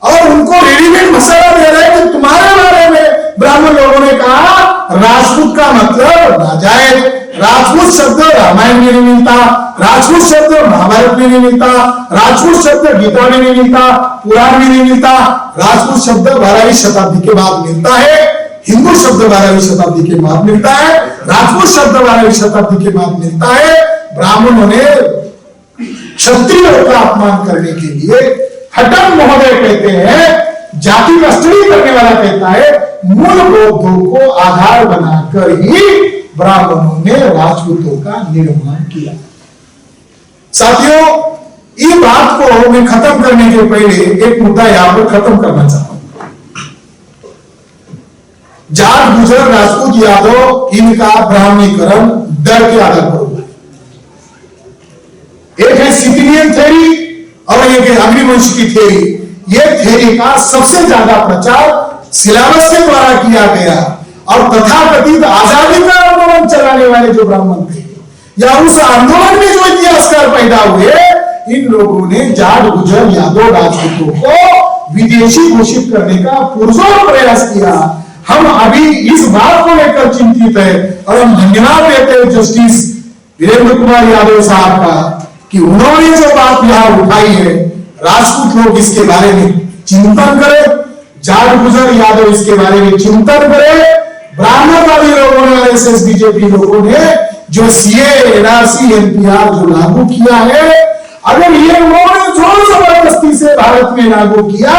और उनको रेडीमेड मसाला दे रहे कि तुम्हारे बारे में ब्राह्मण लोगों ने कहा राजपूत का मतलब नाजायज। राजपूत शब्द रामायण में नहीं मिलता, राजपूत शब्द महाभारत में नहीं मिलता, राजपूत शब्द गीता में नहीं मिलता, पुराण में नहीं मिलता। राजपूत शब्द 12वीं शताब्दी के बाद मिलता है, हिंदू शब्द 12वीं शताब्दी के बाद मिलता है, राजपूत शब्द 12वीं शताब्दी के बाद मिलता है। ब्राह्मणों ने क्षत्रियों का अपमान करने के लिए, हटम महोदय कहते हैं, जाति का स्टडी करने वाला कहता है, मूल बौद्धों को आधार बनाकर ही ब्राह्मणों ने राजपूतों का निर्माण किया। साथियों, इस बात को मैं खत्म करने के पहले एक मुद्दा यहां पर खत्म करना चाहता हूं। जाट, गुजर, राजपूत, यादव, इनका ब्राह्मणीकरण दर के आधार पर हुआ है। एक है सिकिनियन थ्योरी और एक है अग्निवंश की थ्योरी। यह थ्योरी का सबसे ज्यादा प्रचार सिलेबस के द्वारा किया गया और तथाकथित आजादी का आंदोलन चलाने वाले जो ब्राह्मण थे या उस आंदोलन में जो इतिहासकार पैदा हुए, इन लोगों ने जाट, गुजर, यादव, राजपूतों को विदेशी घोषित करने का पुरजोर प्रयास किया। हम अभी इस बात को लेकर चिंतित है और हम धन्यवाद देते हैं जस्टिस वीरेंद्र कुमार यादव साहब का कि उन्होंने जो बात यहां उठाई है, राजपूत लोग इसके बारे में चिंतन करें, जाट, गुजर, यादव इसके बारे में चिंतन करें। ब्राह्मणवादी लोगों ने, आरएसएस, बीजेपी लोगों ने जो सीए, एनआरसी, एनपीआर जो लागू किया है, अगर ये लोगों ने जोर जबरदस्ती से भारत में लागू किया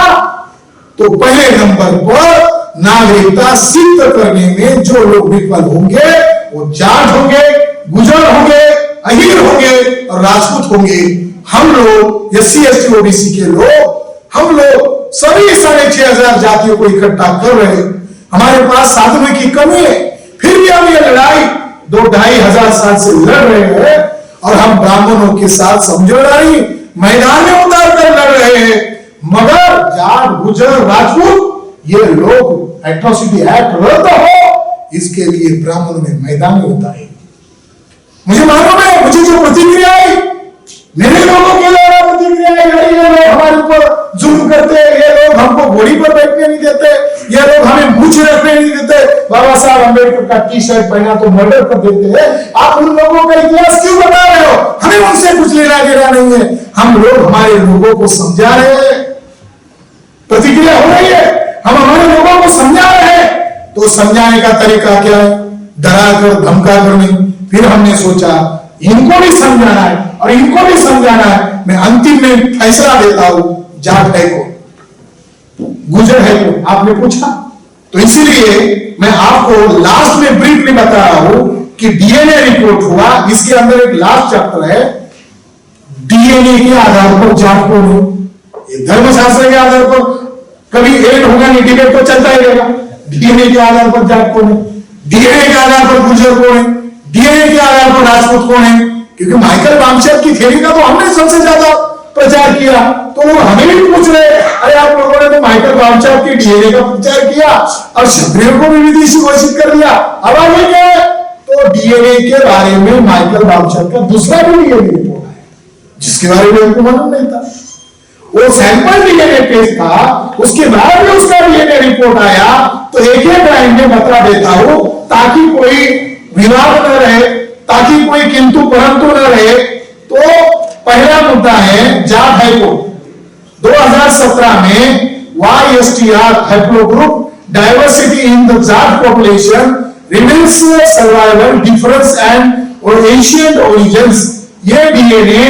तो पहले नंबर पर नागरिकता सिद्ध करने में जो लोग विफल होंगे वो जाट होंगे, गुजर होंगे, अहीर होंगे और राजपूत होंगे। हम लोग एससी, एसटी, ओबीसी के लोग, हम लोग सभी 6,500 जातियों को इकट्ठा कर रहे हैं। हमारे पास साधनों की कमी है, फिर भी हम ये लड़ाई 2-2,500 साल से लड़ रहे हैं और हम ब्राह्मणों के साथ समझौदारी मैदान में उतार कर लड़ रहे हैं। मगर जाट, गुजर, राजपूत ये लोग एट्रोसिटी एक्ट रद्द हो, इसके लिए ब्राह्मणों ने मैदान में उतारे। मुझे मालूम है, मुझे जो प्रतिक्रिया आई, मेरे लोगों के द्वारा प्रतिक्रिया आई, ये लोग हमारे ऊपर जुल्म करते, ये लोग हमको घोड़ी पर बैठने नहीं देते, ये लोग हमें मूंछ रखने नहीं देते, बाबा साहब अम्बेडकर का टी-शर्ट पहना तो मर्डर कर देते हैं। आप उन लोगों का इतिहास क्यों बता रहे हो? हमें उनसे कुछ लेना देना नहीं है। हम लोग हमारे लोगों को समझा रहे हैं, प्रतिक्रिया हो रही है, हम हमारे लोगों को समझा रहे हैं। तो समझाने का तरीका क्या है? डरा कर, धमका कर नहीं। फिर हमने सोचा इनको भी समझाना है और इनको भी समझाना है। मैं अंतिम में फैसला देता हूं, जाट है को, गुजर है को, आपने पूछा तो इसीलिए मैं आपको लास्ट में ब्रीफली बता रहा हूं कि डीएनए रिपोर्ट हुआ, इसके अंदर एक लास्ट चैप्टर है, डीएनए के आधार पर जाट कौन है, ये धर्मशास्त्र के आधार पर कभी एंड होगा नहीं, डिबेट तो चलता ही रहेगा। डीएनए के आधार पर जाट कौन है, डीएनए के आधार पर गुजर कौन है, डीएनए के आधार पर राजपूत कौन है, क्योंकि माइकल बामशेट की थ्योरी का तो हमने सबसे ज्यादा प्रचार किया। तो वो हमें भी पूछ रहे, अरे आप लोगों ने तो माइकल बामचाप के डीएनए का प्रचार किया और क्षत्रियों को भी विदेशी घोषित कर दिया, अब आगे क्या है? तो डीएनए के बारे में माइकल बामचाप का दूसरा भी डीएनए रिपोर्ट है, जिसके बारे में हमको मालूम नहीं था। वो सैंपल डीएनए टेस्ट था, उसके बाद में उसका डीएनए रिपोर्ट आया। तो एक एक लाइन में बता देता हूं ताकि कोई विवाद न रहे, ताकि कोई किंतु परंतु न रहे। तो पहला मुद्दा है जाट हाईकोर्ट 2017 में YSTR haplogroup diversity in the Jat population remains survival difference and ancient origins. ये डीएनए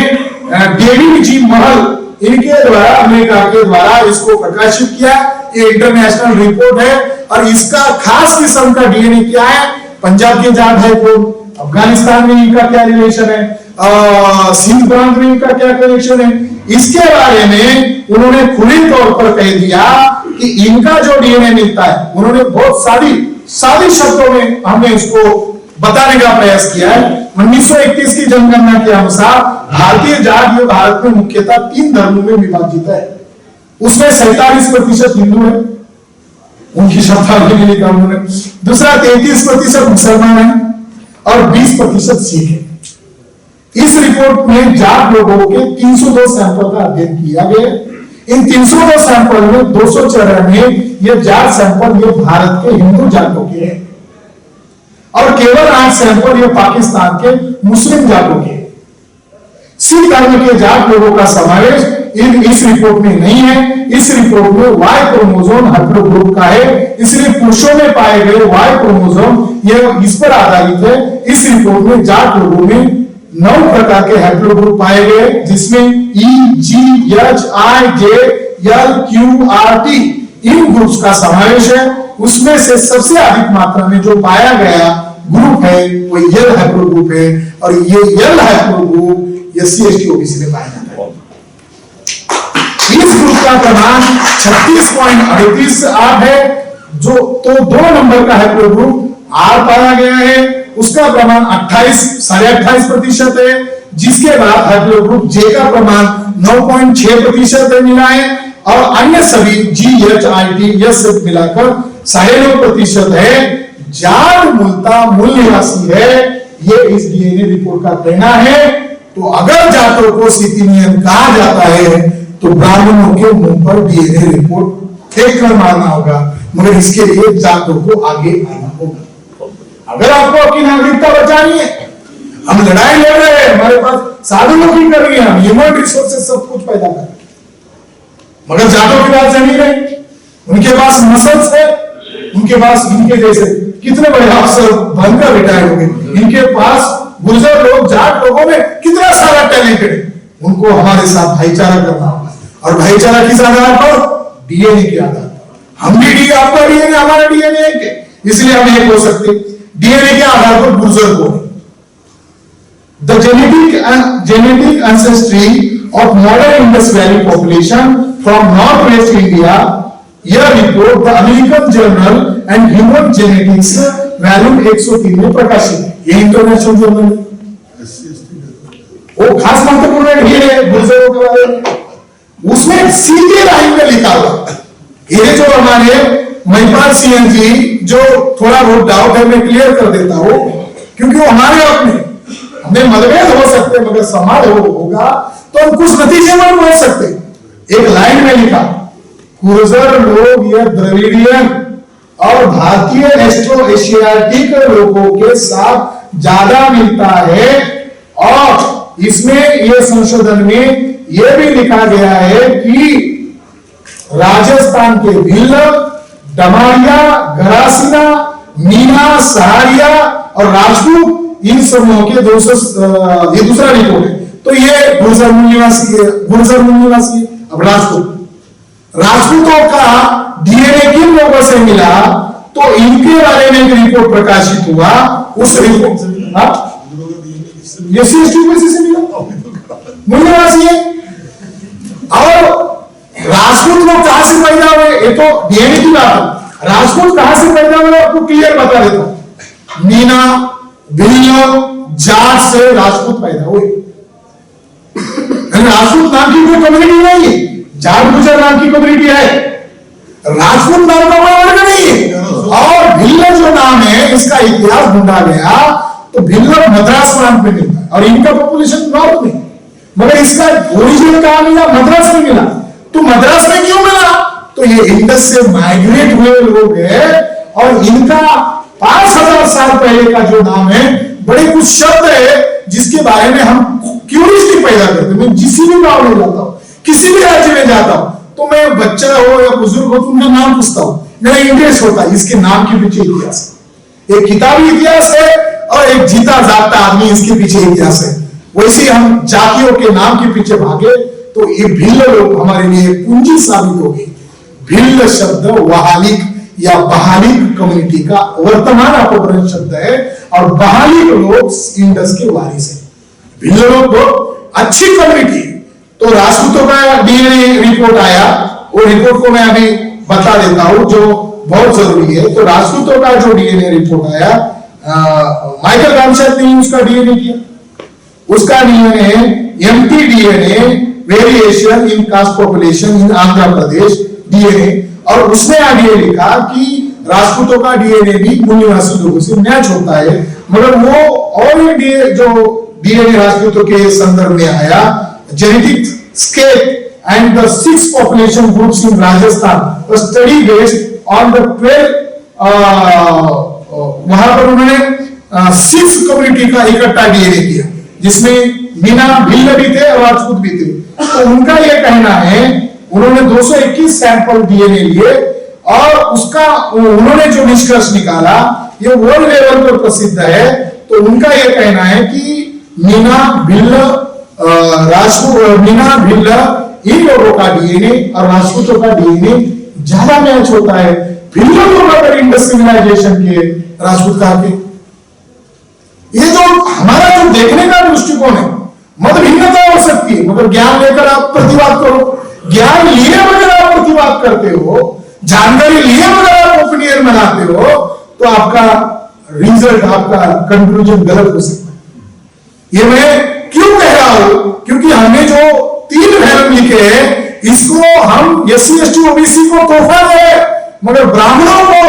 डेविड जी महल इनके द्वारा, अमेरिका के द्वारा इसको प्रकाशित किया। ये इंटरनेशनल रिपोर्ट है और इसका खास किस्म का डीएनए क्या है? पंजाब के जाट हाईकोर्ट, अफगानिस्तान में इनका क्या रिलेशन है, सिंध प्रांत में इनका क्या कनेक्शन है, इसके बारे में उन्होंने खुले तौर पर कह दिया कि इनका जो डीएनए मिलता है, उन्होंने बहुत सादी शब्दों में हमने इसको बताने का प्रयास किया है। 1931 की जनगणना के अनुसार भारतीय जाट ये भारत में मुख्यतः 3 धर्मों में विभाजित है। उसमें 47% हिंदू है, उनकी शब्दावली में लिखा उन्होंने। दूसरा 33% मुसलमान है और 20% सिख है। इस रिपोर्ट में जाट लोगों के 302 सैंपल का अध्ययन किया गया। इन 302 सैंपल में 294 ये जाट सैंपल ये भारत के हिंदू जाटों के हैं और केवल 8 सैंपल ये पाकिस्तान के मुस्लिम जाटों के। सिख धर्म के जाट लोगों का समावेश इस रिपोर्ट में नहीं है। इस रिपोर्ट में वाई क्रोमोसोम हैप्लोग्रुप का है, इसलिए पुरुषों में पाए गए वाई क्रोमोसोम ये इस पर आधारित है। इस रिपोर्ट में जाट लोगों में 9 प्रकार के हैप्लोग्रुप पाए गए, जिसमें E, G, H, I, J, L, Q, R, T in groups का समावेश है। उसमें से सबसे अधिक मात्रा में जो पाया गया ग्रुप है वो यल हैप्लोग्रुप है और ये यल हैप्लोग्रुप SC/ST OBC में पाया जाता है। इस ग्रुप का प्रमाण 36.38 है। जो तो 2 नंबर का हैप्लोग्रुप R पाया गया है, उसका प्रमाण 28.5% है। जिसके बाद हैप्लोग्रुप J का प्रमाण 9.6% मिला है और अन्य सभी G, H, I, T यह सब मिलाकर 9.5% है। जाट मूल निवासी है, ये इस डीएनए रिपोर्ट का कहना है। तो अगर जाटों को सिथिनियन कहा जाता है तो ब्राह्मणों के मुंह पर डीएनए रिपोर्ट फेंक कर मारना होगा, मगर इसके लिए जाटों को आगे आना होगा। अगर आपको अपनी नागरिकता बचानी है, हम लड़ाई लड़ रहे हैं, हमारे पास साधनों की कर रही है, हम ह्यूमन रिसोर्सेज सब कुछ पैदा कर, मगर जाटों के पास जमीन है, उनके पास मसल्स है, उनके पास इनके जैसे कितने बड़े अफसर बनकर रिटायर हो गए, इनके पास गुर्जर लोग जाट लोगों में कितना सारा टैलेंट है। उनको हमारे साथ भाईचारा करना होगा और भाईचारा किस आधार पर? डीएनए के आधार पर। हम भी डी आपका डीएनए हमारा डीएनए है, इसलिए हम ये बोल सकते डीएनए के आधार पर गुर्जर को। The genetic ancestry of modern Indus Valley population from northwest India. यह report the American journal and human genetics volume 103 में प्रकाशित है। ये इंटरनेशनल जर्नल है, वो खास महत्वपूर्ण है गुर्जरों के बारे में। उसमें सीधे लाइन में लिखा हुआ, ये जो हमारे महिपाल सिंह जी जो थोड़ा बहुत डाउट है मैं क्लियर कर देता हूं, क्योंकि वो हमारे अपने हमें मतभेद हो सकते मगर समाज होगा तो हम कुछ नतीजे में बोल सकते। एक लाइन में लिखा, गुर्जर लोग यह द्रविडियन और भारतीय एस्ट्रो एशियाटिक लोगों के साथ ज्यादा मिलता है। और इसमें यह संशोधन में यह भी लिखा गया है कि राजस्थान के भिल्ल, डमारिया, गरासिना, मीना, सहारिया और राजपूत इन समूहों के 200 ये दूसरा रिपोर्ट है। तो ये गुर्जर मूल निवासी है। अब राजपूतों का डीएनए किन लोगों से मिला तो इनके बारे में एक रिपोर्ट प्रकाशित हुआ। उस रिपोर्ट से मिला मूल निवासी है। और राजपूत लोग कहां से पैदा हुए, ये तो डीएनए की बात है। राजपूत कहां से पैदा हुए आपको क्लियर बता देता हूं। मीना, भिल्ल, जाट से राजपूत पैदा हुए। राजपूत नाम की कोई कम्युनिटी नहीं है, जाट गुजर नाम की कम्युनिटी है, राजपूत नाम का कोई वर्ग नहीं है। और भिल्ल जो नाम है इसका इतिहास ढूंढा गया तो भिल्ल मद्रास प्रांत में मिलता है और इनका पॉपुलेशन नॉर्थ में, मगर इसका ओरिजिन कहां मिला? मद्रास में मिला। तो मद्रास में क्यों मिला? तो ये इंडस से माइग्रेट हुए लोग हैं और इनका 5000 साल पहले का जो नाम है, बड़े कुछ शब्द है जिसके बारे में हम क्यूरियोसिटी पैदा करते हैं। मैं जिस भी गांव में जाता हूं, किसी भी राज्य में जाता हूं, तो मैं बच्चा हो या बुजुर्ग हो तो उनका नाम पूछता हूं, मेरा इंटरेस्ट होता है इसके नाम के पीछे इतिहास है। एक किताबी इतिहास है और एक जीता जागता आदमी इसके पीछे इतिहास है। वैसे हम जातियों के नाम के पीछे भागे तो ये भिल्ल लोग हमारे लिए पूंजी साबित हो गई। भिल्ल शब्द वहालिक या बहालिक कम्युनिटी का वर्तमान अपभ्रंश शब्द है और बहालिक लोग इंडस के वारिस है। भिल्ल लोग तो अच्छी कम्युनिटी। तो राजपूतों का डीएनए रिपोर्ट आया, वो रिपोर्ट को मैं अभी बता देता हूं जो बहुत जरूरी है। तो राजपूतों का जो डीएनए रिपोर्ट आया, माइकल रामशेट ने उसका डीएनए किया। उसका DNA mtDNA variation in caste population in Andhra Pradesh DNA, और उसने आगे लिखा कि राजपूतों का डीएनए भी मूल निवासी लोगों से मैच होता है। मगर वो और एक जो डीएनए राजपूतों के संदर्भ में आया, genetic scape and the 6 population groups in Rajasthan study based on the 12 वहां पर उन्होंने 6 कम्युनिटी का इकट्ठा डीएनए किया जिसमें मीना भिल्ल भी थे और राजपूत भी थे। तो उनका यह कहना है, उन्होंने 221 सैंपल डीएनए लिए और उसका उन्होंने जो निष्कर्ष निकाला ये वर्ल्ड लेवल पर प्रसिद्ध है। तो उनका यह कहना है कि मीना भिल्ल राजपूत, मीना भिल्ल इन लोगों का डीएनए और राजपूतों का डीएनए ज्यादा मैच होता है। भिल्ल लोग अगर इंडस सिविलाइजेशन के राजपूत कहा के, ये जो हमारा जो देखने का दृष्टिकोण है, मत भिन्नता हो सकती है मगर ज्ञान लेकर आप प्रतिवाद करो। ज्ञान लिए अगर आप प्रतिवाद करते हो, जानकारी लिए अगर आप ओपिनियन बनाते हो, तो आपका रिजल्ट, आपका कंक्लूजन गलत हो सकता है। ये मैं क्यों कह रहा हूं? क्योंकि हमने जो 3 वैल्यू लिखे हैं, इसको हम SC ST OBC को तोहफा दे, मगर ब्राह्मणों को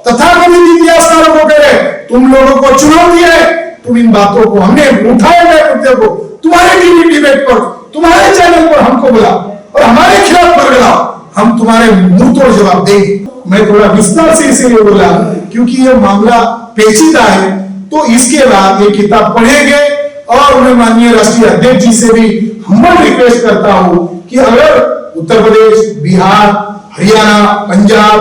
तथा कथित इतिहासकारों को कह रहे तुम लोगों को चुनौती है, तुम इन बातों को, हमने उठाया गया मुद्दे को तुम्हारे टीवी डिबेट पर, तुम्हारे चैनल पर हमको बुला और हमारे खिलाफ बरगलाओ, हम तुम्हारे मुंह तोड़ जवाब देंगे। मैं थोड़ा विस्तार से इसीलिए बोला क्योंकि ये मामला पेचीदा है। तो इसके बाद ये किताब पढ़ेंगे और मैं माननीय राष्ट्रीय अध्यक्ष जी से भी हम्बल रिक्वेस्ट करता हूं कि अगर उत्तर प्रदेश, बिहार, हरियाणा, पंजाब,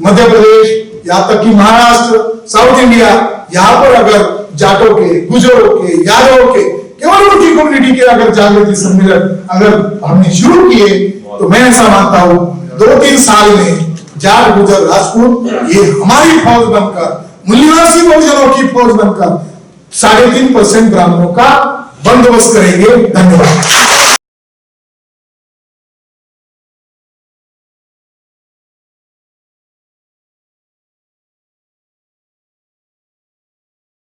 मध्य प्रदेश, यहाँ तक कि महाराष्ट्र, साउथ इंडिया, यहाँ पर अगर जाटों के, गुजरों के, यादवों के, केवल उनकी कम्युनिटी के अगर जागृति सम्मेलन अगर हमने शुरू किए, तो मैं ऐसा मानता हूं 2-3 साल में जाट, गुजर, राजपूत ये हमारी फौज बनकर, मूल्यवासी बहुजनों की फौज बनकर 3.5% ब्राह्मणों का बंदोबस्त करेंगे। धन्यवाद।